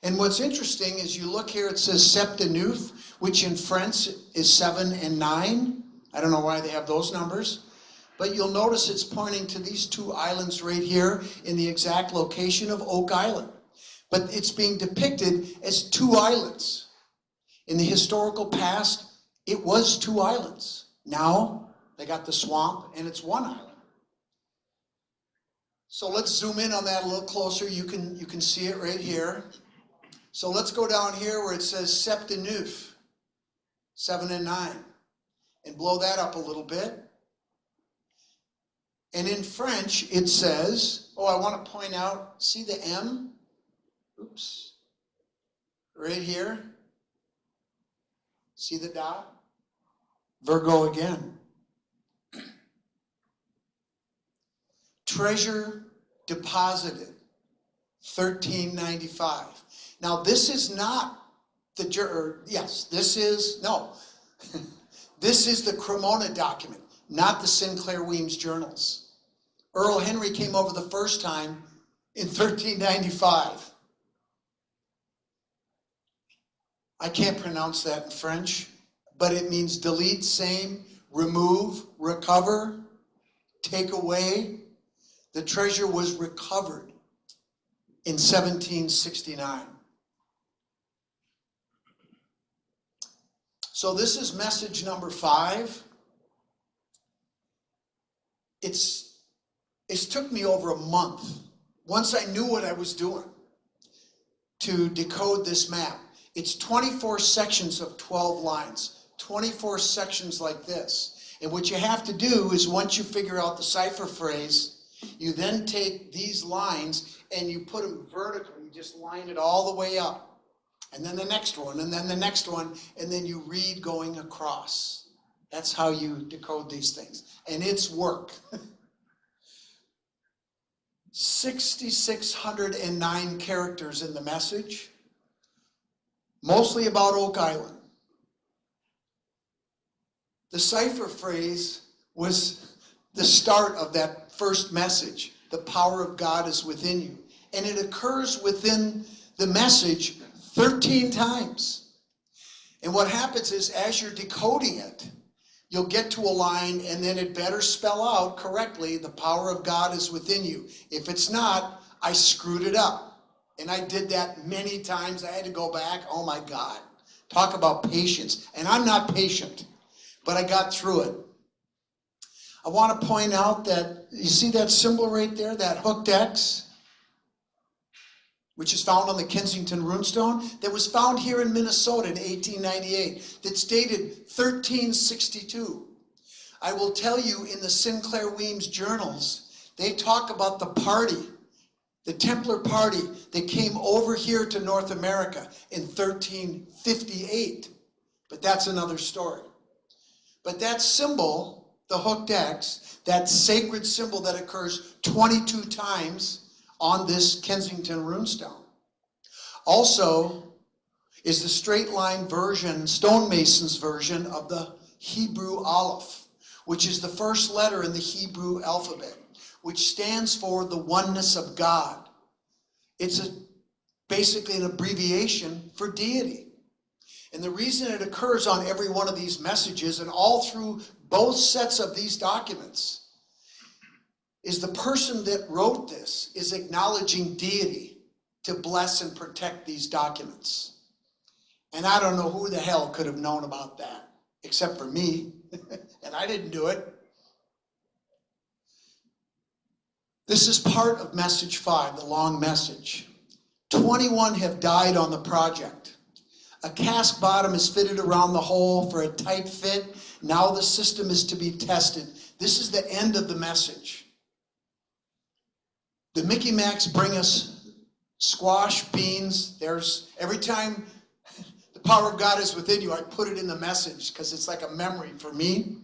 And what's interesting is you look here, it says Sept de Neuf, which in French is 7 and 9. I don't know why they have those numbers, but you'll notice it's pointing to these 2 islands right here in the exact location of Oak Island. But it's being depicted as 2 islands. In the historical past, it was 2 islands. Now, they got the swamp, and it's 1 island. So let's zoom in on that a little closer. You can see it right here. So let's go down here where it says sept et neuf, 7 and 9, and blow that up a little bit. And in French, it says, oh, I want to point out, see the M? Oops. Right here. See the dot? Virgo again. Treasure deposited, 1395. Now, this is not the, yes, this is, no. This is the Cremona document, not the Sinclair Weems journals. Earl Henry came over the first time in 1395. I can't pronounce that in French, but it means delete, same, remove, recover, take away. The treasure was recovered in 1769. So this is message number 5. It's took me over a month, once I knew what I was doing, to decode this map. It's 24 sections of 12 lines, 24 sections like this. And what you have to do is once you figure out the cipher phrase, you then take these lines and you put them vertically, you just line it all the way up. And then the next one, and then the next one, and then you read going across. That's how you decode these things. And it's work. 6,609 characters in the message, mostly about Oak Island. The cipher phrase was the start of that first message. The power of God is within you. And it occurs within the message 13 times. And what happens is, as you're decoding it, you'll get to a line and then it better spell out correctly, the power of God is within you. If it's not, I screwed it up. And I did that many times. I had to go back. Oh my God. Talk about patience. And I'm not patient, but I got through it. I want to point out that, you see that symbol right there, that hooked X, which is found on the Kensington runestone, that was found here in Minnesota in 1898, that's dated 1362. I will tell you, in the Sinclair Weems journals, they talk about the party, the Templar party that came over here to North America in 1358. But that's another story. But that symbol, the hooked X, that sacred symbol that occurs 22 times on this Kensington runestone, also is the straight line version, stonemason's version of the Hebrew Aleph, which is the first letter in the Hebrew alphabet, which stands for the oneness of God. It's basically an abbreviation for deity. And the reason it occurs on every one of these messages and all through both sets of these documents is the person that wrote this is acknowledging deity to bless and protect these documents. And I don't know who the hell could have known about that, except for me, and I didn't do it. This is part of message 5, the long message. 21 have died on the project. A cask bottom is fitted around the hole for a tight fit. Now the system is to be tested. This is the end of the message. The Mickey Macs bring us squash, beans. There's, every time the power of God is within you, I put it in the message because it's like a memory for me.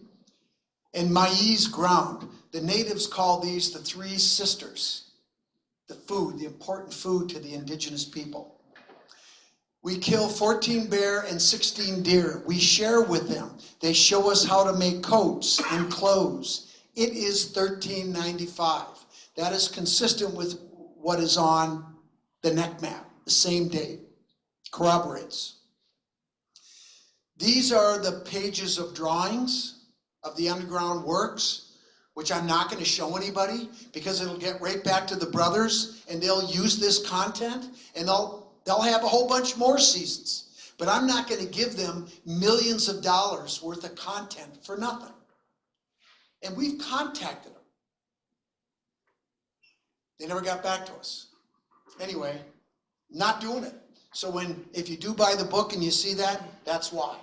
And maize ground. The natives call these the 3 sisters. The food, the important food to the indigenous people. We kill 14 bear and 16 deer. We share with them. They show us how to make coats and clothes. It is $13.95. That is consistent with what is on the neck map, the same date. Corroborates. These are the pages of drawings of the underground works, which I'm not going to show anybody because it'll get right back to the brothers and they'll use this content and they'll have a whole bunch more seasons. But I'm not going to give them millions of dollars worth of content for nothing. And we've contacted them. They never got back to us. Anyway, not doing it. So if you do buy the book and you see that, that's why.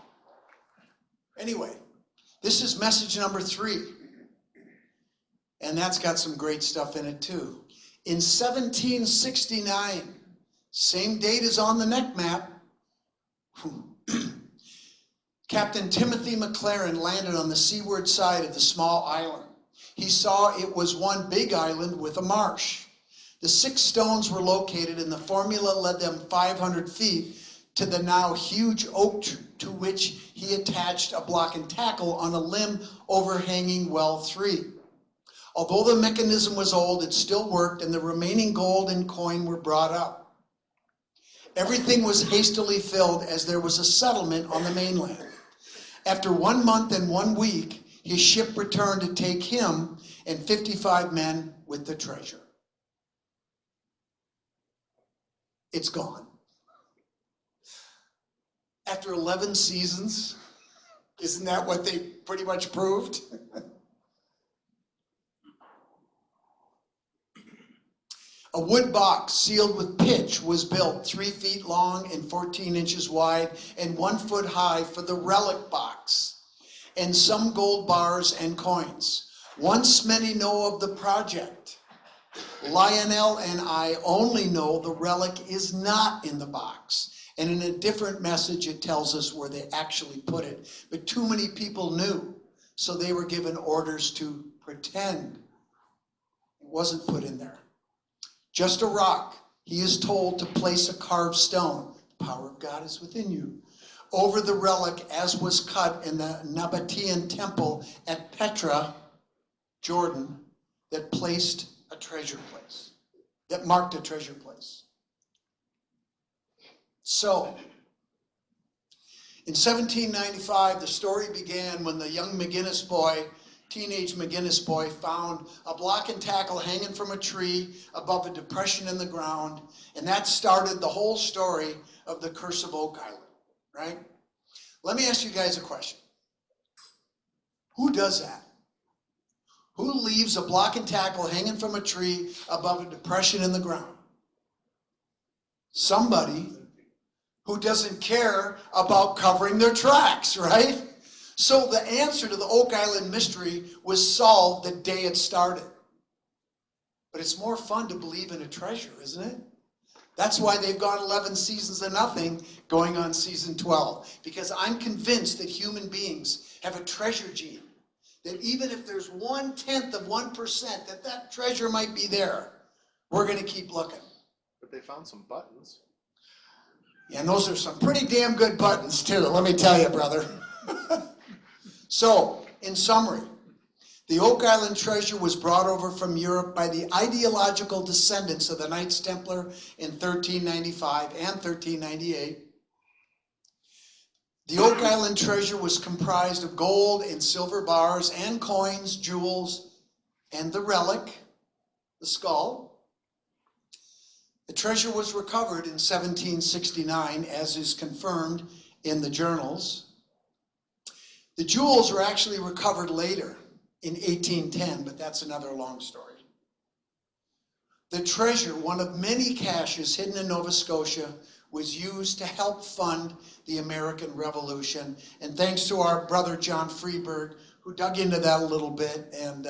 Anyway, this is message number 3. And that's got some great stuff in it too. In 1769, same date as on the neck map, Captain Timothy McLaren landed on the seaward side of the small island. He saw it was one big island with a marsh. The 6 stones were located, and the formula led them 500 feet to the now huge oak to which he attached a block and tackle on a limb overhanging well 3. Although the mechanism was old, it still worked, and the remaining gold and coin were brought up. Everything was hastily filled as there was a settlement on the mainland. After 1 month and 1 week, his ship returned to take him and 55 men with the treasure. It's gone. After 11 seasons, isn't that what they pretty much proved? A wood box sealed with pitch was built 3 feet long and 14 inches wide and 1 foot high for the relic box, and some gold bars and coins. Once many know of the project, Lionel and I only know the relic is not in the box. And in a different message, it tells us where they actually put it. But too many people knew, so they were given orders to pretend it wasn't put in there. Just a rock. He is told to place a carved stone. The power of God is within you. Over the relic, as was cut in the Nabatean temple at Petra, Jordan, that placed a treasure place, that marked a treasure place. So, in 1795, the story began when the young teenage McGinnis boy found a block and tackle hanging from a tree above a depression in the ground, and that started the whole story of the Curse of Oak Island, right? Let me ask you guys a question. Who does that? Who leaves a block and tackle hanging from a tree above a depression in the ground? Somebody who doesn't care about covering their tracks, right? So the answer to the Oak Island mystery was solved the day it started. But it's more fun to believe in a treasure, isn't it? That's why they've gone 11 seasons of nothing, going on season 12. Because I'm convinced that human beings have a treasure gene. That even if there's 1/10 of 1% that treasure might be there, we're going to keep looking. But they found some buttons. Yeah, and those are some pretty damn good buttons too, let me tell you, brother. So, in summary, the Oak Island treasure was brought over from Europe by the ideological descendants of the Knights Templar in 1395 and 1398. The Oak Island treasure was comprised of gold and silver bars and coins, jewels, and the relic, the skull. The treasure was recovered in 1769, as is confirmed in the journals. The jewels were actually recovered later in 1810, but that's another long story. The treasure, one of many caches hidden in Nova Scotia, was used to help fund the American Revolution. And thanks to our brother John Freeberg, who dug into that a little bit, and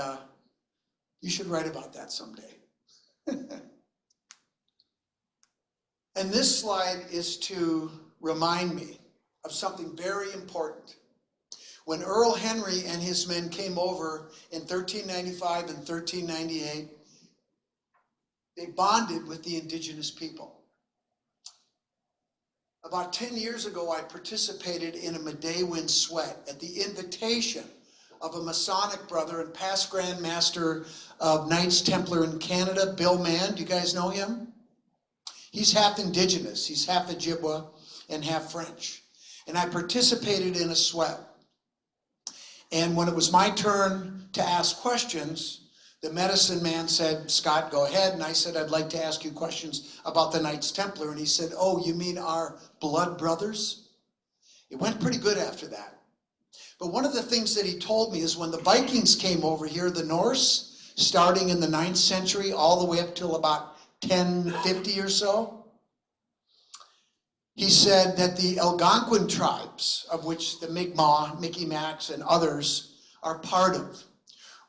you should write about that someday. And this slide is to remind me of something very important. When Earl Henry and his men came over in 1395 and 1398, they bonded with the indigenous people. About 10 years ago, I participated in a Midday Wind Sweat at the invitation of a Masonic brother and past Grand Master of Knights Templar in Canada, Bill Mann. Do you guys know him? He's half indigenous. He's half Ojibwa and half French. And I participated in a sweat. And when it was my turn to ask questions, the medicine man said, "Scott, go ahead." And I said, "I'd like to ask you questions about the Knights Templar." And he said, "Oh, you mean our blood brothers?" It went pretty good after that. But one of the things that he told me is when the Vikings came over here, the Norse, starting in the 9th century all the way up till about 1050 or so, he said that the Algonquin tribes, of which the Mi'kmaq, Mickey-Macs, and others are part of,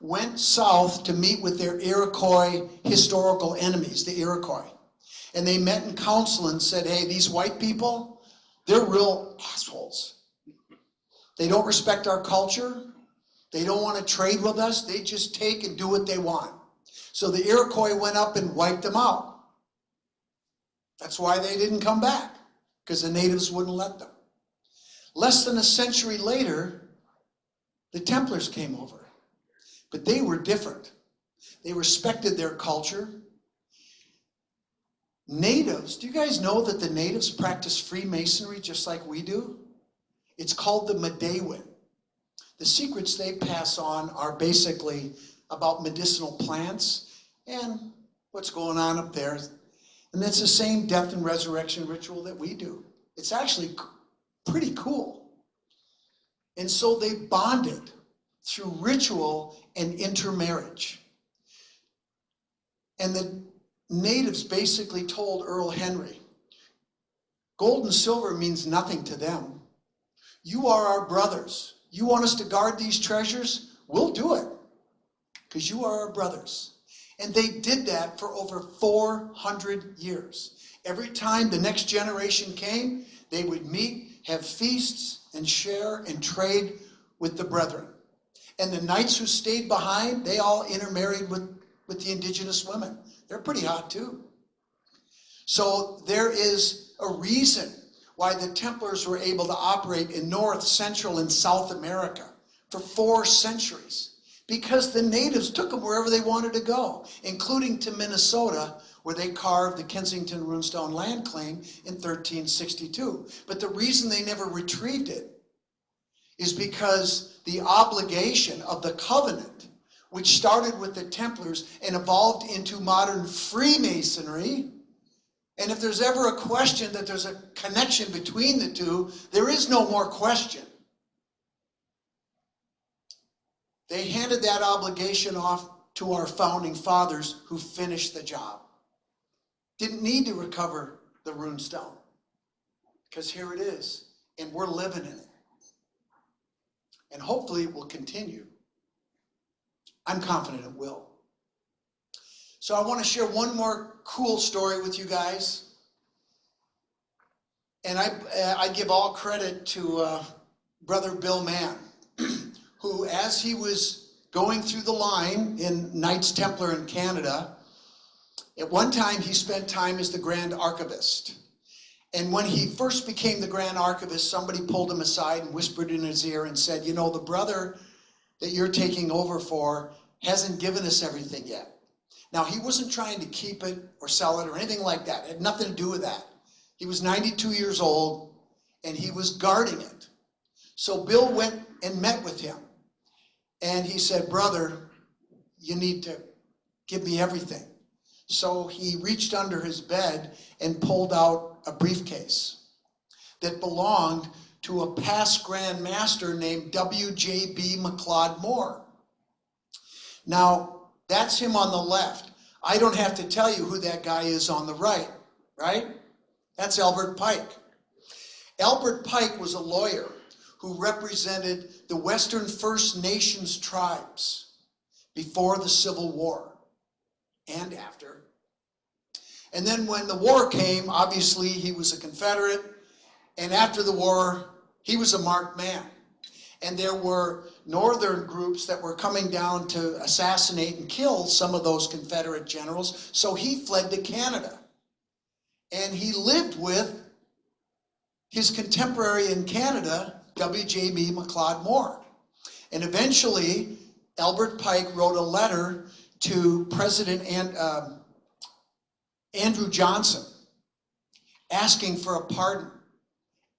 went south to meet with their Iroquois historical enemies, the Iroquois. And they met in council and said, hey, these white people, they're real assholes. They don't respect our culture. They don't want to trade with us. They just take and do what they want. So the Iroquois went up and wiped them out. That's why they didn't come back, because the natives wouldn't let them. Less than a century later, the Templars came over. But they were different. They respected their culture. Natives, do you guys know that the natives practice Freemasonry just like we do? It's called the Medewin. The secrets they pass on are basically about medicinal plants and what's going on up there. And it's the same death and resurrection ritual that we do. It's actually pretty cool. And so they bonded through ritual and intermarriage. And the natives basically told Earl Henry, gold and silver means nothing to them. You are our brothers. You want us to guard these treasures? We'll do it, because you are our brothers. And they did that for over 400 years. Every time the next generation came, they would meet, have feasts, and share and trade with the brethren. And the knights who stayed behind, they all intermarried with the indigenous women. They're pretty hot too. So there is a reason why the Templars were able to operate in North, Central, and South America for 4 centuries. Because the natives took them wherever they wanted to go, including to Minnesota, where they carved the Kensington Runestone land claim in 1362. But the reason they never retrieved it is because the obligation of the covenant, which started with the Templars and evolved into modern Freemasonry. And if there's ever a question that there's a connection between the two, there is no more question. They handed that obligation off to our founding fathers who finished the job. Didn't need to recover the runestone, because here it is, and we're living in it. And hopefully it will continue. I'm confident it will. So I want to share one more cool story with you guys. And I give all credit to Brother Bill Mann, who, as he was going through the line in Knights Templar in Canada, at one time he spent time as the Grand Archivist. And when he first became the Grand Archivist, somebody pulled him aside and whispered in his ear and said, you know, the brother that you're taking over for hasn't given us everything yet. Now, he wasn't trying to keep it or sell it or anything like that. It had nothing to do with that. He was 92 years old, and he was guarding it. So Bill went and met with him. And he said, brother, you need to give me everything. So he reached under his bed and pulled out a briefcase that belonged to a past Grand Master named W.J.B. McLeod Moore. Now, that's him on the left. I don't have to tell you who that guy is on the right, right? That's Albert Pike. Albert Pike was a lawyer who represented the Western First Nations tribes before the Civil War and after. And then when the war came, obviously he was a Confederate, and after the war, he was a marked man. And there were northern groups that were coming down to assassinate and kill some of those Confederate generals, so he fled to Canada. And he lived with his contemporary in Canada, W.J.B. McLeod Moore. And eventually, Albert Pike wrote a letter to President Andrew Johnson asking for a pardon,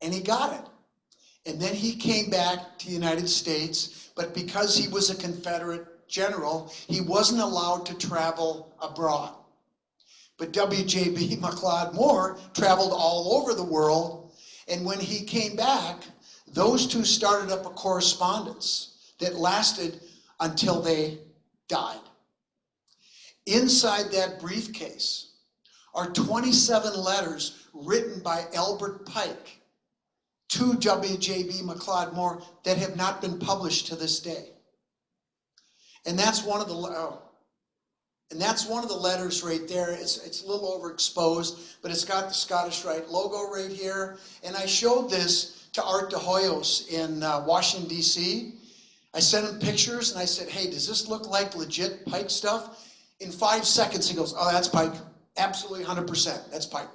and he got it. And then he came back to the United States, but because he was a Confederate general, he wasn't allowed to travel abroad. But W.J.B. McLeod Moore traveled all over the world, and when he came back, those two started up a correspondence that lasted until they died. Inside that briefcase are 27 letters written by Albert Pike to WJB McLeod Moore that have not been published to this day. And that's one of the letters right there. It's a little overexposed, but it's got the Scottish Rite logo right here. And I showed this to Art de Hoyos in Washington, D.C. I sent him pictures and I said, hey, does this look like legit Pike stuff? In 5 seconds, he goes, oh, that's Pike. Absolutely 100%. That's Pike.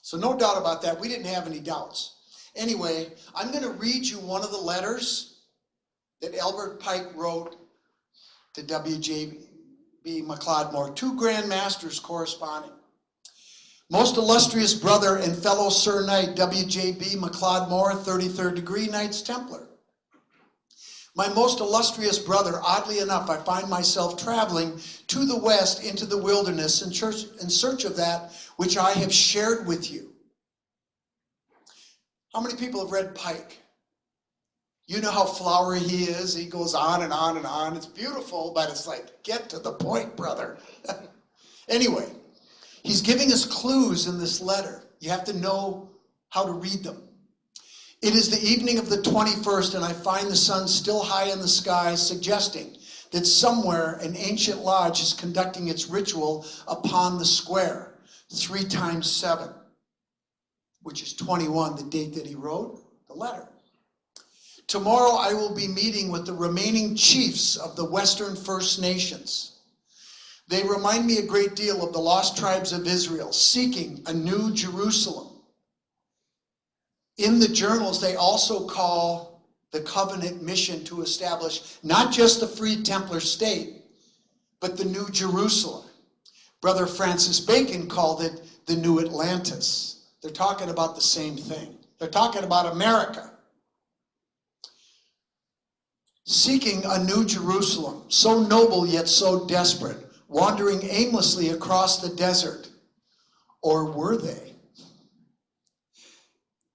So no doubt about that. We didn't have any doubts. Anyway, I'm going to read you one of the letters that Albert Pike wrote to WJB McLeod Moore, two Grand Masters corresponding. Most illustrious brother and fellow Sir Knight WJB McLeod Moore, 33rd degree, Knights Templar. My most illustrious brother, oddly enough, I find myself traveling to the west into the wilderness in search of that which I have shared with you. How many people have read Pike? You know how flowery he is. He goes on and on and on. It's beautiful, but it's like, get to the point, brother. Anyway, he's giving us clues in this letter. You have to know how to read them. It is the evening of the 21st, and I find the sun still high in the sky, suggesting that somewhere an ancient lodge is conducting its ritual upon the square, 3 times 7, which is 21, the date that he wrote the letter. Tomorrow I will be meeting with the remaining chiefs of the Western First Nations. They remind me a great deal of the lost tribes of Israel, seeking a new Jerusalem. In the journals, they also call the covenant mission to establish not just the free Templar state, but the new Jerusalem. Brother Francis Bacon called it the new Atlantis. They're talking about the same thing. They're talking about America. Seeking a new Jerusalem, so noble yet so desperate, wandering aimlessly across the desert. Or were they?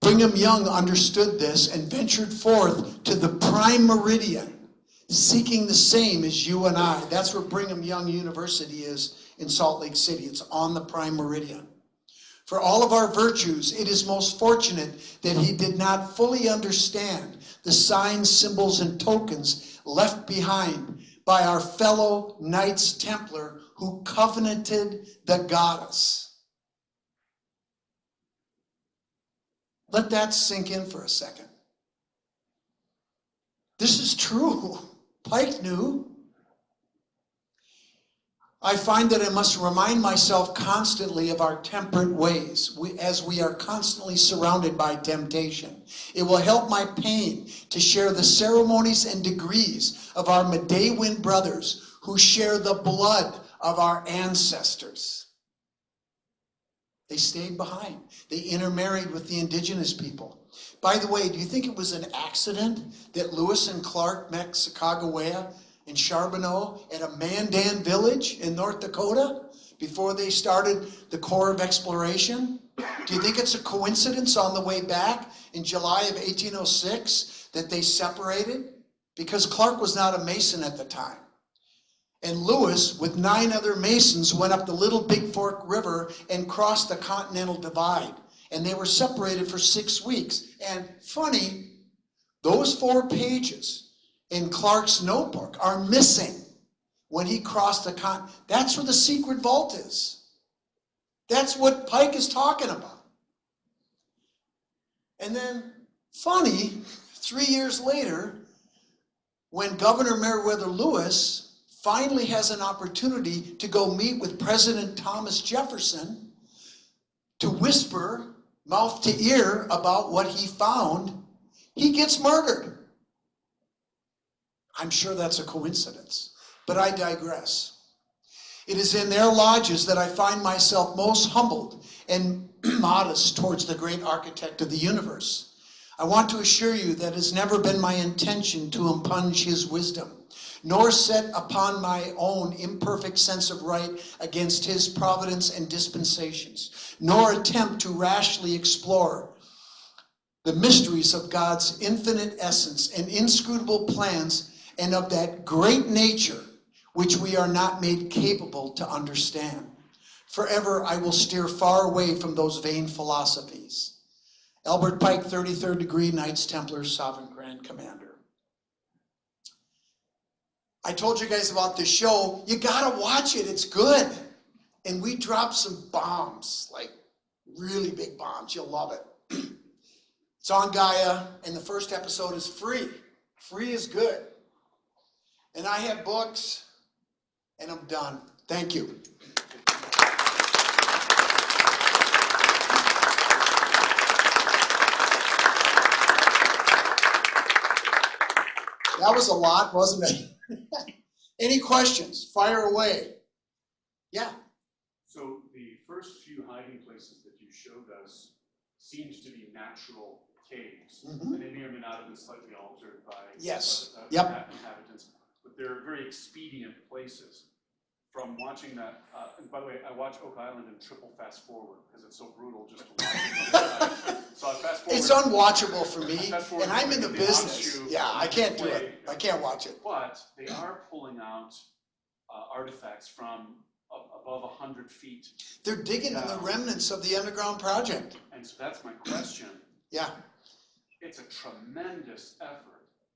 Brigham Young understood this and ventured forth to the prime meridian, seeking the same as you and I. That's where Brigham Young University is in Salt Lake City. It's on the prime meridian. For all of our virtues, it is most fortunate that he did not fully understand the signs, symbols, and tokens left behind by our fellow Knights Templar who covenanted the goddess. Let that sink in for a second. This is true. Pike knew. I find that I must remind myself constantly of our temperate ways as we are constantly surrounded by temptation. It will help my pain to share the ceremonies and degrees of our Medewin brothers who share the blood of our ancestors. They stayed behind. They intermarried with the indigenous people. By the way, do you think it was an accident that Lewis and Clark met Sacagawea and Charbonneau at a Mandan village in North Dakota before they started the Corps of Exploration? Do you think it's a coincidence on the way back in July of 1806 that they separated? Because Clark was not a Mason at the time. And Lewis, with 9 other Masons, went up the Little Big Fork River and crossed the Continental Divide. And they were separated for 6 weeks. And funny, those 4 pages in Clark's notebook are missing when he crossed the continent. That's where the secret vault is. That's what Pike is talking about. And then, funny, 3 years later, when Governor Meriwether Lewis finally has an opportunity to go meet with President Thomas Jefferson to whisper mouth to ear about what he found, he gets murdered. I'm sure that's a coincidence, but I digress. It is in their lodges that I find myself most humbled and modest towards the great architect of the universe. I want to assure you that it has never been my intention to impugn his wisdom, nor set upon my own imperfect sense of right against his providence and dispensations, nor attempt to rashly explore the mysteries of God's infinite essence and inscrutable plans and of that great nature which we are not made capable to understand. Forever I will steer far away from those vain philosophies. Albert Pike, 33rd degree, Knights Templar, Sovereign Grand Commander. I told you guys about this show. You gotta watch it, it's good. And we dropped some bombs, like really big bombs. You'll love it. It's on Gaia, and the first episode is free. Free is good. And I have books, and I'm done. Thank you. That was a lot, wasn't it? Any questions? Fire away. Yeah. So the first few hiding places that you showed us seemed to be natural caves. Mhm. And they may or may not have been slightly altered by Yes. Yep. Inhabitants, but they're very expedient places. From watching that, and by the way, I watch Oak Island in triple fast forward because it's so brutal just to watch. So I fast forward. It's unwatchable for me, Fast forward and I'm in the to business. Anchu, Yeah, I can't do way, it. I can't watch it. But they are pulling out artifacts from above 100 feet. They're digging in the remnants of the underground project. And so that's my question. Yeah. It's a tremendous effort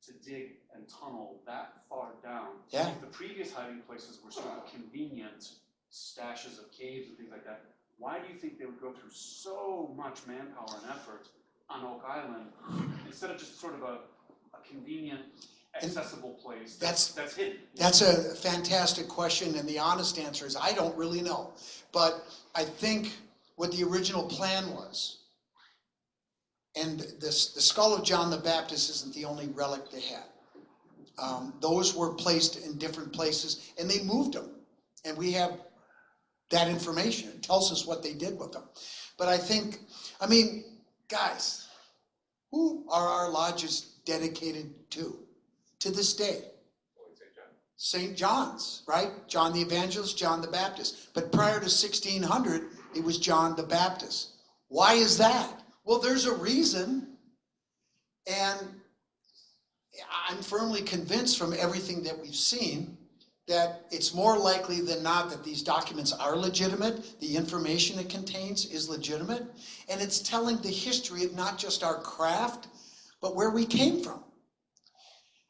to dig and tunnel that far down. Yeah. If the previous hiding places were sort of convenient stashes of caves and things like that, why do you think they would go through so much manpower and effort on Oak Island instead of just sort of a convenient, accessible place that's hidden? That's a fantastic question, and the honest answer is I don't really know. But I think what the original plan was, and the skull of John the Baptist isn't the only relic they had. Those were placed in different places, and they moved them. And we have that information. It tells us what they did with them. But I think, guys, who are our lodges dedicated to this day? St. John's, right? John the Evangelist, John the Baptist. But prior to 1600, it was John the Baptist. Why is that? Well, there's a reason, and I'm firmly convinced from everything that we've seen that it's more likely than not that these documents are legitimate, the information it contains is legitimate, and it's telling the history of not just our craft, but where we came from.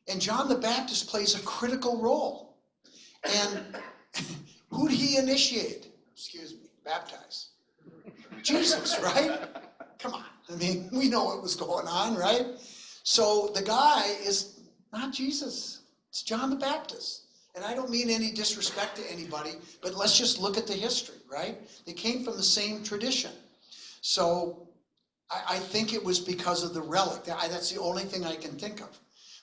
And John the Baptist plays a critical role. And who did he initiate? Baptize. Jesus, right? Come on. We know what was going on, right? So the guy is not Jesus. It's John the Baptist. And I don't mean any disrespect to anybody, but let's just look at the history, right? They came from the same tradition. So I think it was because of the relic. That's the only thing I can think of.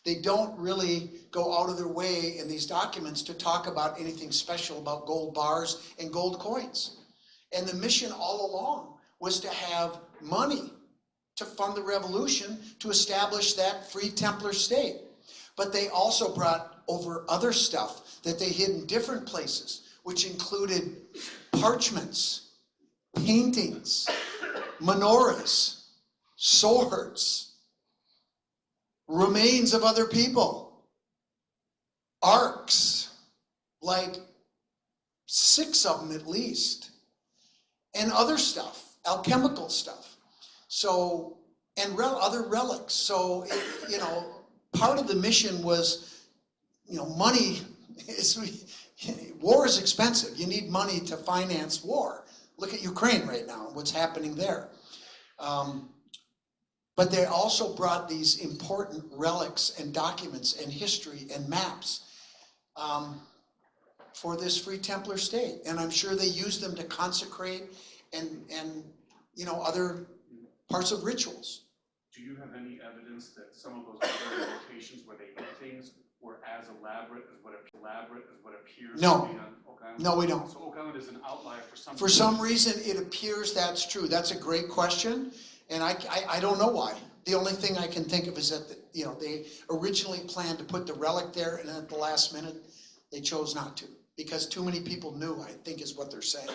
They don't really go out of their way in these documents to talk about anything special about gold bars and gold coins. And the mission all along was to have money to fund the revolution, to establish that free Templar state. But they also brought over other stuff that they hid in different places, which included parchments, paintings, menorahs, swords, remains of other people, arcs, like 6 of them at least, and other stuff, alchemical stuff. So, and other relics. So, part of the mission was, money war is expensive. You need money to finance war. Look at Ukraine right now, what's happening there. But they also brought these important relics and documents and history and maps for this free Templar state. And I'm sure they used them to consecrate and other parts of rituals. Do you have any evidence that some of those other locations where they did things were as elaborate as what appears No. to be on Oak Island? No, we don't. So Oak Island is an outlier for some reason. For some reason, it appears that's true. That's a great question, and I don't know why. The only thing I can think of is that they originally planned to put the relic there, and then at the last minute, they chose not to because too many people knew, I think is what they're saying.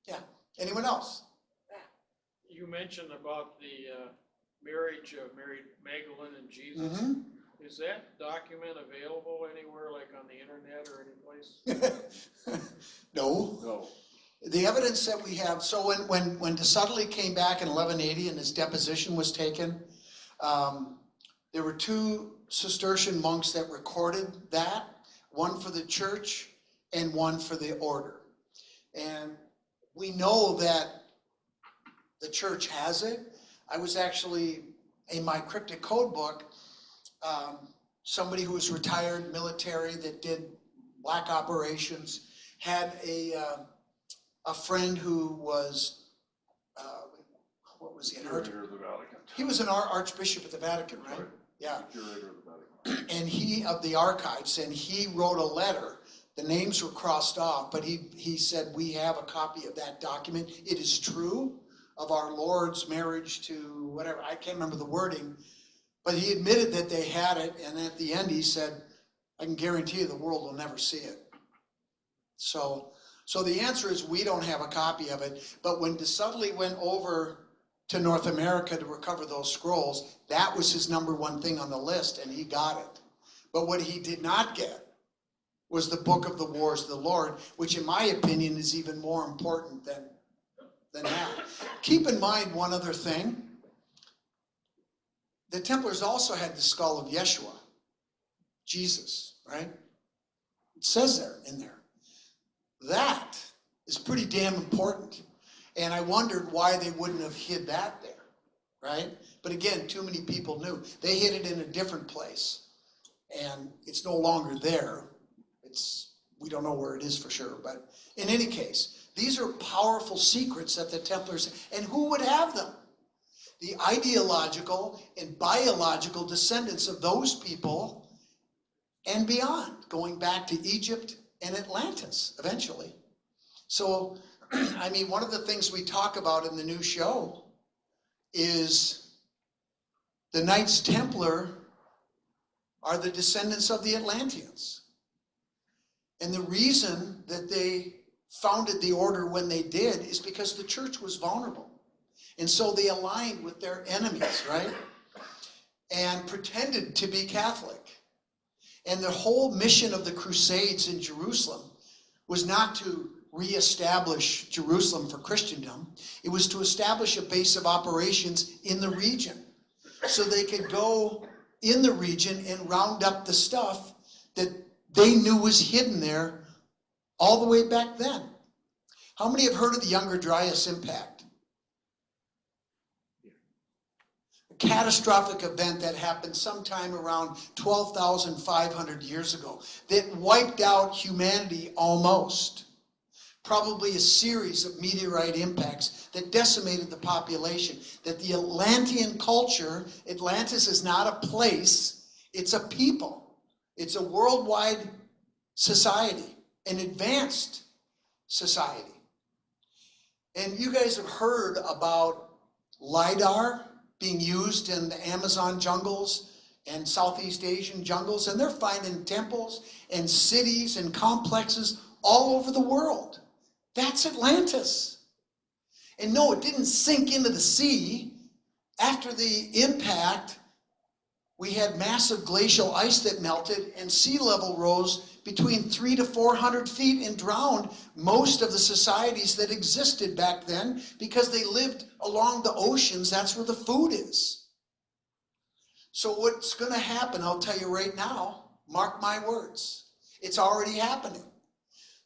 Yeah. Anyone else? You mentioned about the marriage of Mary Magdalene and Jesus. Mm-hmm. Is that document available anywhere, like on the internet or any place? No. No. The evidence that we have, so when de Sudley came back in 1180 and his deposition was taken, there were two Cistercian monks that recorded that, one for the church and one for the order. And we know that the church has it. I was actually, in my cryptic code book, somebody who was retired military that did black operations had a friend who was, what was he? Curator of the Vatican. He was an archbishop at the Vatican, right? Right. Yeah. Curator of the Vatican. And he, of the archives, and he wrote a letter. The names were crossed off, but he said, we have a copy of that document. It is true of our Lord's marriage to whatever, I can't remember the wording, but he admitted that they had it, and at the end he said, I can guarantee you the world will never see it. So the answer is we don't have a copy of it, but when de Sudley went over to North America to recover those scrolls, that was his #1 thing on the list, and he got it. But what he did not get was the Book of the Wars of the Lord, which in my opinion is even more important than that. Keep in mind one other thing. The Templars also had the skull of Yeshua, Jesus, right? It says there, in there. That is pretty damn important. And I wondered why they wouldn't have hid that there, right? But again, too many people knew. They hid it in a different place. And it's no longer there. We don't know where it is for sure. But in any case, these are powerful secrets that the Templars, and who would have them? The ideological and biological descendants of those people and beyond, going back to Egypt and Atlantis eventually. So, I mean, one of the things we talk about in the new show is the Knights Templar are the descendants of the Atlanteans. And the reason that they founded the order when they did is because the church was vulnerable. And so they aligned with their enemies, right? And pretended to be Catholic. And the whole mission of the Crusades in Jerusalem was not to reestablish Jerusalem for Christendom. It was to establish a base of operations in the region so they could go in the region and round up the stuff that they knew was hidden there all the way back then. How many have heard of the Younger Dryas impact? A catastrophic event that happened sometime around 12,500 years ago that wiped out humanity almost. Probably a series of meteorite impacts that decimated the population. That the Atlantean culture, Atlantis is not a place, it's a people. It's a worldwide society, an advanced society. And you guys have heard about LIDAR being used in the Amazon jungles and Southeast Asian jungles, and they're finding temples and cities and complexes all over the world. That's Atlantis. And no, it didn't sink into the sea. After the impact, we had massive glacial ice that melted and sea level rose between 300 to 400 feet and drowned most of the societies that existed back then because they lived along the oceans. That's where the food is. So what's going to happen, I'll tell you right now, mark my words, it's already happening.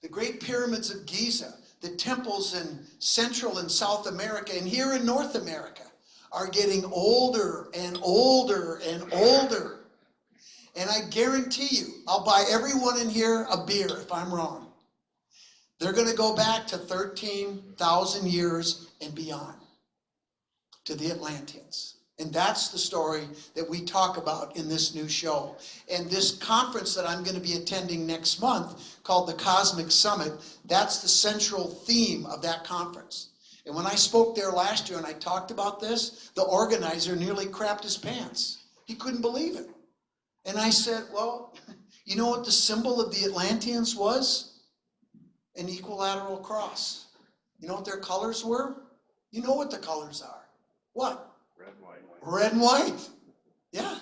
The Great Pyramids of Giza, the temples in Central and South America, and here in North America, are getting older and older and older. And I guarantee you, I'll buy everyone in here a beer if I'm wrong. They're going to go back to 13,000 years and beyond, to the Atlanteans. And that's the story that we talk about in this new show. And this conference that I'm going to be attending next month, called the Cosmic Summit, that's the central theme of that conference. And when I spoke there last year and I talked about this, the organizer nearly crapped his pants. He couldn't believe it. And I said, well, you know what the symbol of the Atlanteans was? An equilateral cross. You know what their colors were? You know what the colors are. What? Red and white. Red and white. Yeah.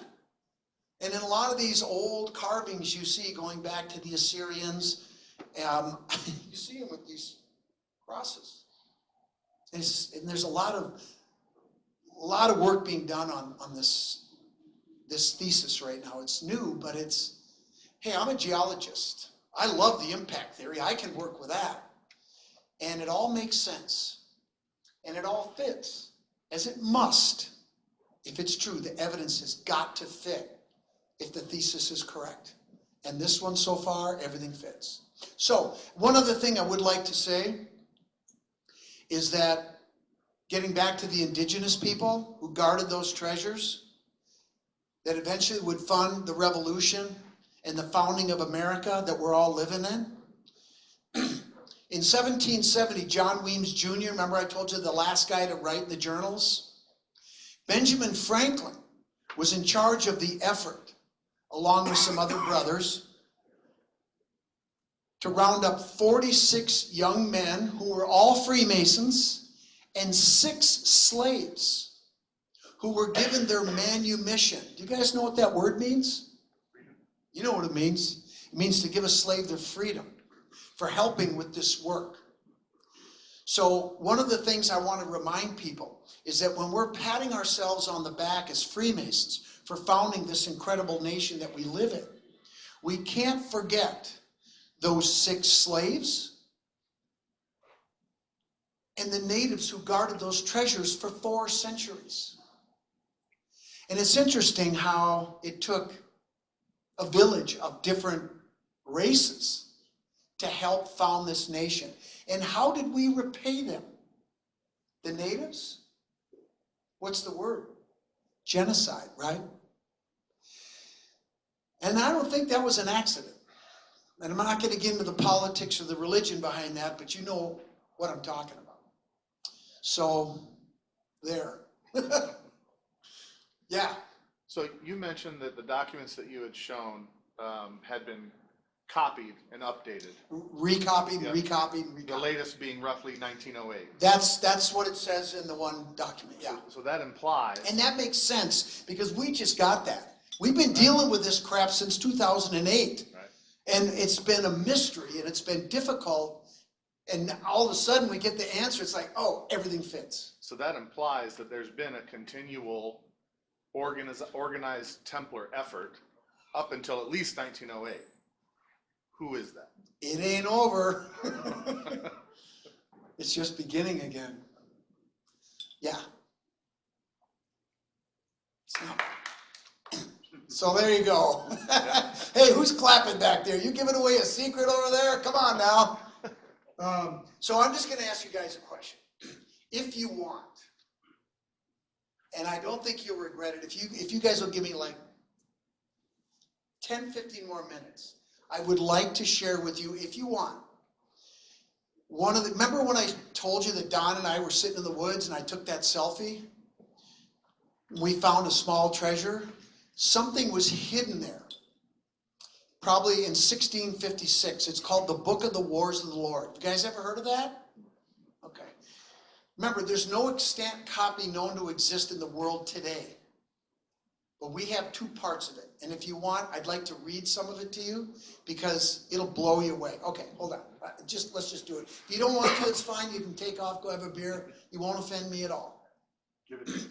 And in a lot of these old carvings you see going back to the Assyrians, you see them with these crosses. And there's a lot of work being done on this thesis right now. It's new, but hey, I'm a geologist. I love the impact theory. I can work with that. And it all makes sense. And it all fits, as it must. If it's true, the evidence has got to fit if the thesis is correct. And this one so far, everything fits. So, one other thing I would like to say is that getting back to the indigenous people who guarded those treasures that eventually would fund the revolution and the founding of America that we're all living in. In 1770, John Weems Jr., remember I told you the last guy to write in the journals? Benjamin Franklin was in charge of the effort, along with some other brothers, to round up 46 young men who were all Freemasons and 6 slaves who were given their manumission. Do you guys know what that word means? You know what it means. It means to give a slave their freedom for helping with this work. So one of the things I want to remind people is that when we're patting ourselves on the back as Freemasons for founding this incredible nation that we live in, we can't forget those 6 slaves and the natives who guarded those treasures for 4 centuries. And it's interesting how it took a village of different races to help found this nation. And how did we repay them? The natives? What's the word? Genocide, right? And I don't think that was an accident. And I'm not going to get into the politics or the religion behind that, but you know what I'm talking about. So, there. Yeah. So you mentioned that the documents that you had shown had been copied and updated. Recopied, Yeah. recopied, recopied. The latest being roughly 1908. That's what it says in the one document, yeah. So that implies. And that makes sense because we just got that. We've been dealing with this crap since 2008. Right. And it's been a mystery and it's been difficult. And all of a sudden we get the answer. It's like, oh, everything fits. So that implies that there's been a continual organized Templar effort up until at least 1908. Who is that? It ain't over. It's just beginning again. Yeah. So there you go. Hey, who's clapping back there? You giving away a secret over there? Come on now. So I'm just going to ask you guys a question. If you want, and I don't think you'll regret it, if you guys will give me like 10, 15 more minutes, I would like to share with you, if you want, remember when I told you that Don and I were sitting in the woods and I took that selfie? We found a small treasure. Something was hidden there, probably in 1656. It's called the Book of the Wars of the Lord. You guys ever heard of that? Okay. Remember, there's no extant copy known to exist in the world today. But we have 2 parts of it. And if you want, I'd like to read some of it to you because it'll blow you away. Okay, hold on. Let's just do it. If you don't want to, it's fine. You can take off, go have a beer. You won't offend me at all. Give it to me.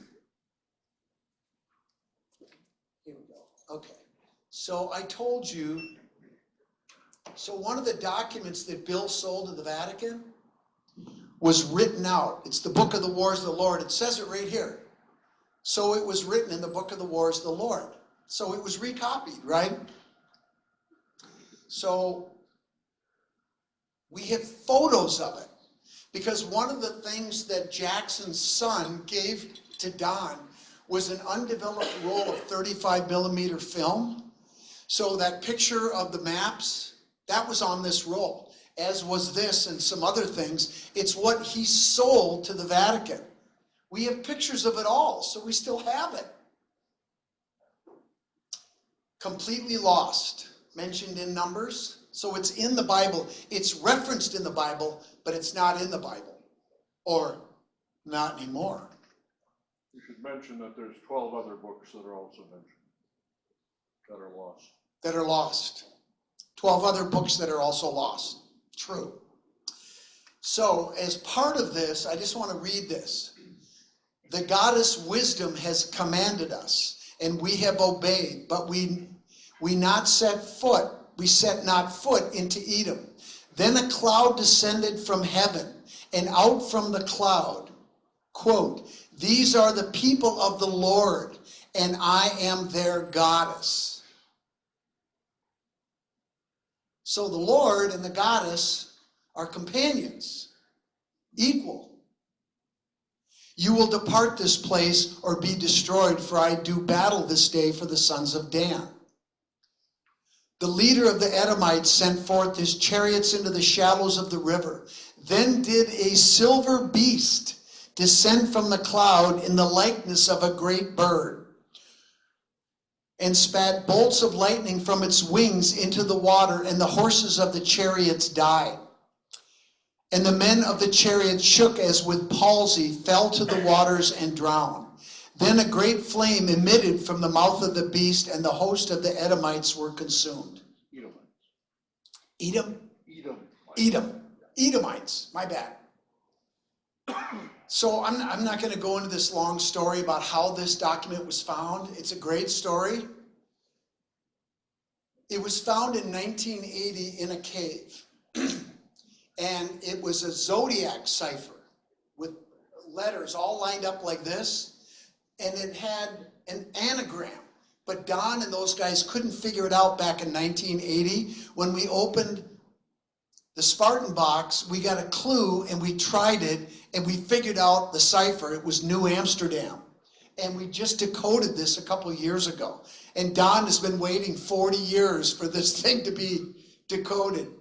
Here we go. Okay. So I told you, so one of the documents that Bill sold to the Vatican was written out. It's the Book of the Wars of the Lord. It says it right here. So it was written in the Book of the Wars of the Lord. So it was recopied, right? So we have photos of it. Because one of the things that Jackson's son gave to Don was an undeveloped roll of 35 millimeter film. So that picture of the maps, that was on this roll, as was this and some other things. It's what he sold to the Vatican. We have pictures of it all, so we still have it. Completely lost, mentioned in Numbers. So it's in the Bible. It's referenced in the Bible, but it's not in the Bible. Or not anymore. You should mention that there's 12 other books that are also mentioned, that are lost. That are lost. 12 other books that are also lost. True. So as part of this, I just want to read this. The goddess wisdom has commanded us, and we have obeyed, but we set not foot into Edom. Then a cloud descended from heaven, and out from the cloud, quote, these are the people of the Lord, and I am their goddess. So the Lord and the goddess are companions, equal. You will depart this place or be destroyed, for I do battle this day for the sons of Dan. The leader of the Edomites sent forth his chariots into the shallows of the river. Then did a silver beast descend from the cloud in the likeness of a great bird, and spat bolts of lightning from its wings into the water, and the horses of the chariots died. And the men of the chariots shook as with palsy, fell to the waters and drowned. Then a great flame emitted from the mouth of the beast, and the host of the Edomites were consumed. Edomites, my bad. So I'm not going to go into this long story about how this document was found. It's a great story. It was found in 1980 in a cave. And it was a zodiac cipher with letters all lined up like this. And it had an anagram. But Don and those guys couldn't figure it out back in 1980. When we opened the Spartan box, we got a clue and we tried it and we figured out the cipher. It was New Amsterdam. And we just decoded this a couple of years ago. And Don has been waiting 40 years for this thing to be decoded.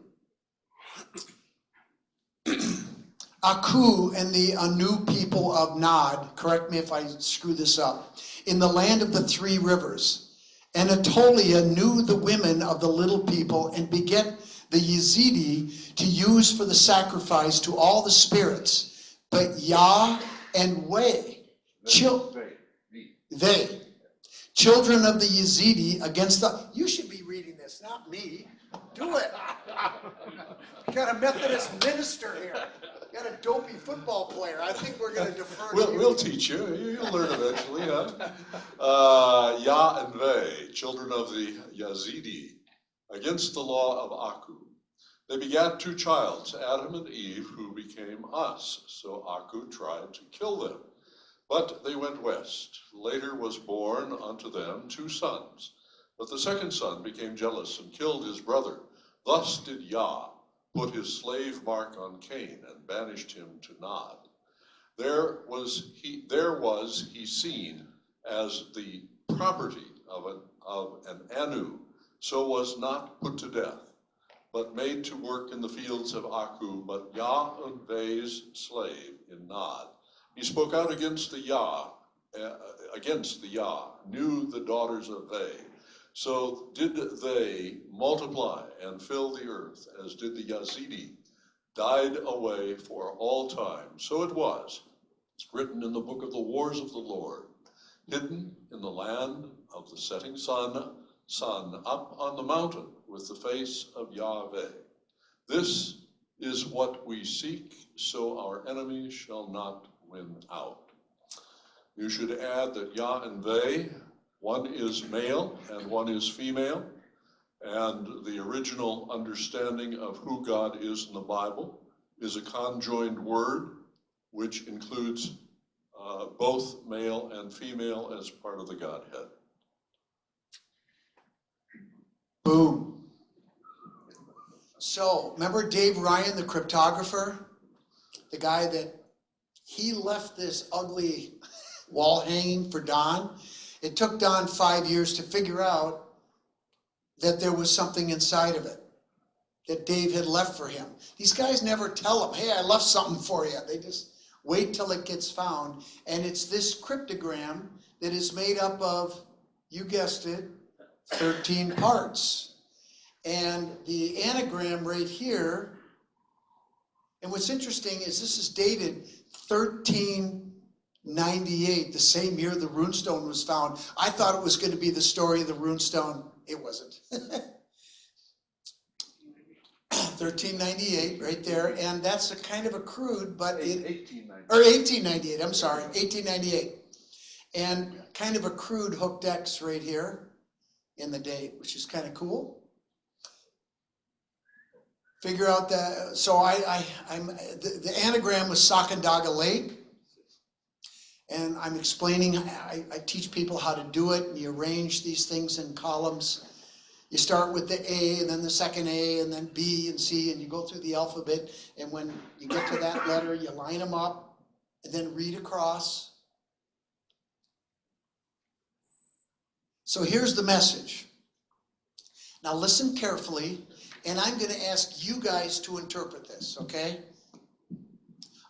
Aku and the Anu people of Nod, correct me if I screw this up, in the land of the three rivers. Anatolia knew the women of the little people and beget the Yazidi to use for the sacrifice to all the spirits. But Yah and Wei, children of the Yazidi against the... You should be reading this, not me. Do it. You got a Methodist minister here. You got a dopey football player. I think we're going to defer to you. We'll teach you. You'll learn eventually, huh? Yah and Vei, children of the Yazidi, against the law of Aku. They begat two childs, Adam and Eve, who became us. So Aku tried to kill them. But they went west. Later was born unto them two sons. But the second son became jealous and killed his brother. Thus did Yah put his slave mark on Cain and banished him to Nod. There was he seen as the property of an Anu, so was not put to death, but made to work in the fields of Aku, but Yah and Vei's slave in Nod. He spoke out against the Yah, knew the daughters of Vei. So did they multiply and fill the earth, as did the Yazidi, died away for all time. So it was, written in the book of the wars of the Lord, hidden in the land of the setting sun up on the mountain with the face of Yahweh. This is what we seek, so our enemies shall not win out. You should add that Yah and Vei, one is male and one is female, and the original understanding of who God is in the Bible is a conjoined word, which includes both male and female as part of the Godhead. Boom. So, remember Dave Ryan, the cryptographer? The guy that he left this ugly wall hanging for Don. It took Don 5 years to figure out that there was something inside of it that Dave had left for him. These guys never tell him, hey, I left something for you. They just wait till it gets found. And it's this cryptogram that is made up of, you guessed it, 13 parts. And the anagram right here, and what's interesting is this is dated 1398, the same year the runestone was found. I thought it was going to be the story of the runestone. It wasn't. 1398, right there, and that's a kind of a crude, but it, 1890. or 1898, I'm sorry, 1898. And kind of a crude hooked X right here in the date, which is kind of cool. Figure out that, so the anagram was Sacandaga Lake. And I'm explaining, I teach people how to do it, and you arrange these things in columns. You start with the A, and then the second A, and then B and C, and you go through the alphabet, and when you get to that letter, you line them up, and then read across. So here's the message. Now listen carefully, and I'm going to ask you guys to interpret this, okay?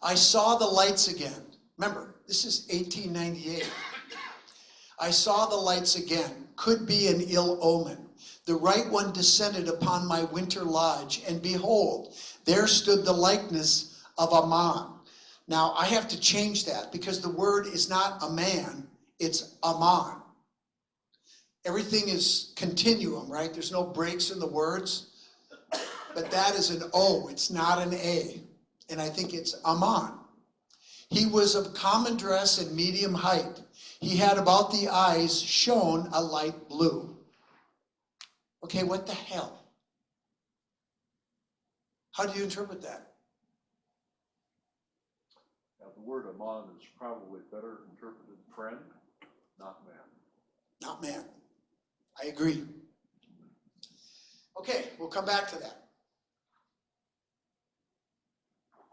I saw the lights again. Remember, this is 1898. I saw the lights again. Could be an ill omen. The right one descended upon my winter lodge, and behold, there stood the likeness of a man. Now, I have to change that because the word is not a man, it's a man. Everything is continuum, right? There's no breaks in the words. But that is an O, it's not an A. And I think it's a man. He was of common dress and medium height. He had about the eyes shone a light blue. Okay, what the hell? How do you interpret that? Now, the word Amon is probably better interpreted friend, not man. Not man. I agree. Okay, we'll come back to that.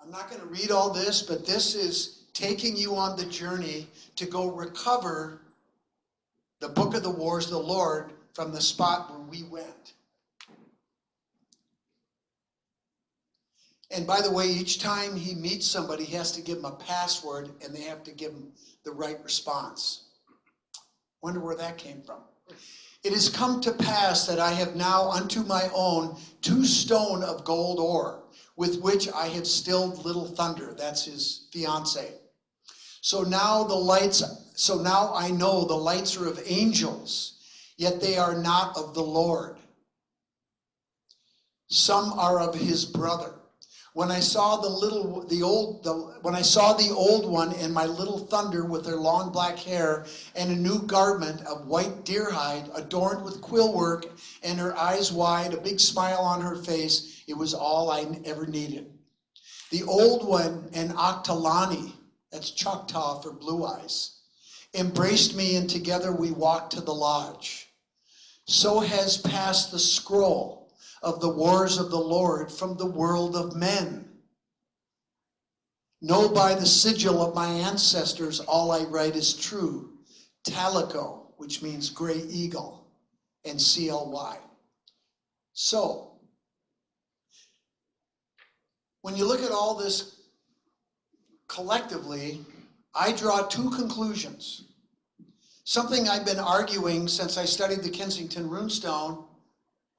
I'm not going to read all this, but this is taking you on the journey to go recover the book of the wars of the Lord from the spot where we went. And by the way, each time he meets somebody, he has to give them a password, and they have to give him the right response. Wonder where that came from. It has come to pass that I have now unto my own 2 stone of gold ore, with which I have stilled little thunder. That's his fiance. So now I know the lights are of angels, yet they are not of the Lord. Some are of his brother. When I saw the old one and my little thunder with her long black hair and a new garment of white deer hide adorned with quill work and her eyes wide, a big smile on her face, it was all I ever needed. The old one and Octalani, that's Choctaw for blue eyes, embraced me, and together we walked to the lodge. So has passed the scroll of the wars of the Lord from the world of men. Know by the sigil of my ancestors all I write is true. Talico, which means gray eagle, and CLY. So, when you look at all this collectively, I draw 2 conclusions. Something I've been arguing since I studied the Kensington runestone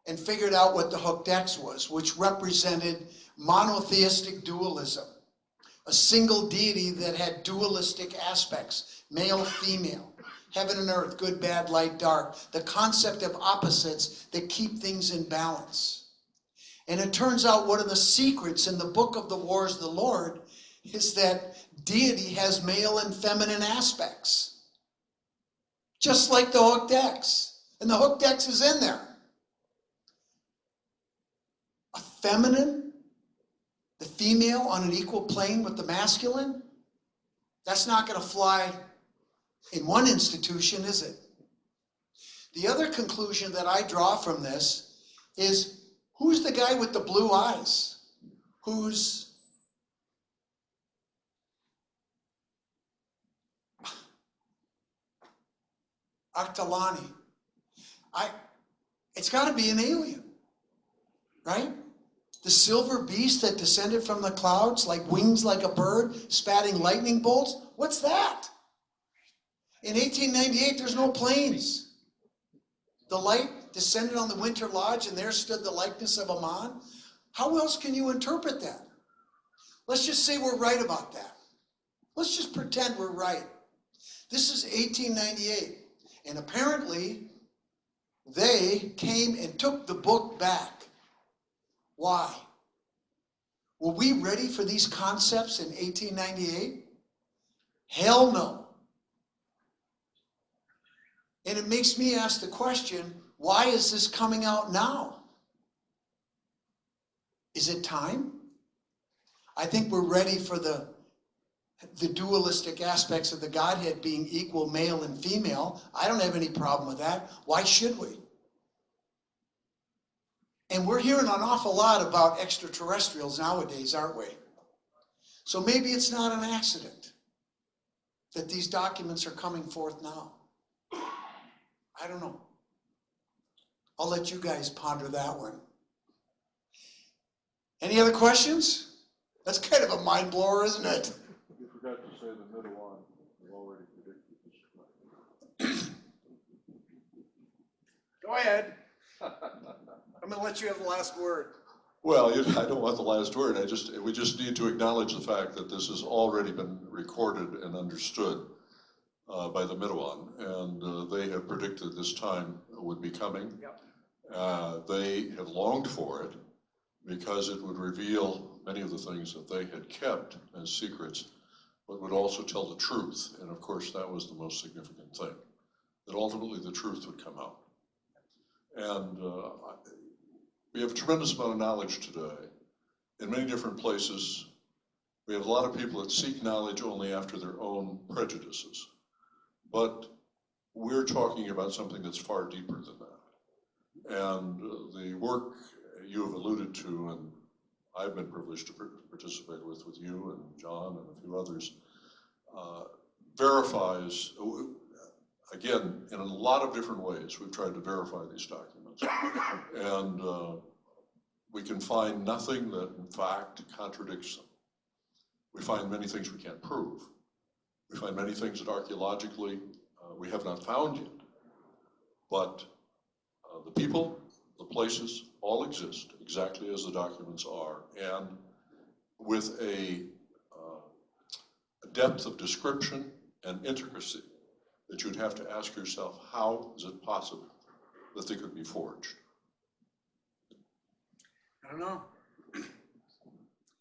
and figured out what the hooked X was, which represented monotheistic dualism, a single deity that had dualistic aspects, male, female, heaven and earth, good, bad, light, dark, the concept of opposites that keep things in balance. And it turns out one of the secrets in the book of the wars of the Lord is that deity has male and feminine aspects, just like the hooked X. And the hooked X is in there. A feminine, the female on an equal plane with the masculine, that's not going to fly in one institution, is it? The other conclusion that I draw from this is, who's the guy with the blue eyes? Who's Octalani? It's got to be an alien, right? The silver beast that descended from the clouds like wings like a bird, spatting lightning bolts. What's that? In 1898, there's no planes. The light descended on the winter lodge, and there stood the likeness of Ammon. How else can you interpret that? Let's just say we're right about that. Let's just pretend we're right. This is 1898, and apparently they came and took the book back. Why? Were we ready for these concepts in 1898? Hell no. And it makes me ask the question, why is this coming out now? Is it time? I think we're ready for the dualistic aspects of the Godhead being equal, male and female. I don't have any problem with that. Why should we? And we're hearing an awful lot about extraterrestrials nowadays, aren't we? So maybe it's not an accident that these documents are coming forth now. I don't know. I'll let you guys ponder that one. Any other questions? That's kind of a mind blower, isn't it? You forgot to say the middle one, you already predicted this. Go ahead. I'm going to let you have the last word. Well, I don't want the last word. We just need to acknowledge the fact that this has already been recorded and understood by the Minuan, and they have predicted this time would be coming. Yep. They have longed for it because it would reveal many of the things that they had kept as secrets, but would also tell the truth. And of course, that was the most significant thing, that ultimately the truth would come out. And we have a tremendous amount of knowledge today in many different places. We have a lot of people that seek knowledge only after their own prejudices. But we're talking about something that's far deeper than that. And the work you have alluded to, and I've been privileged to participate with you and John and a few others, verifies, again, in a lot of different ways, we've tried to verify these documents. And we can find nothing that, in fact, contradicts them. We find many things we can't prove. We find many things that archaeologically we have not found yet. But the people, the places, all exist exactly as the documents are, and with a depth of description and intricacy that you'd have to ask yourself, how is it possible that they could be forged? I don't know.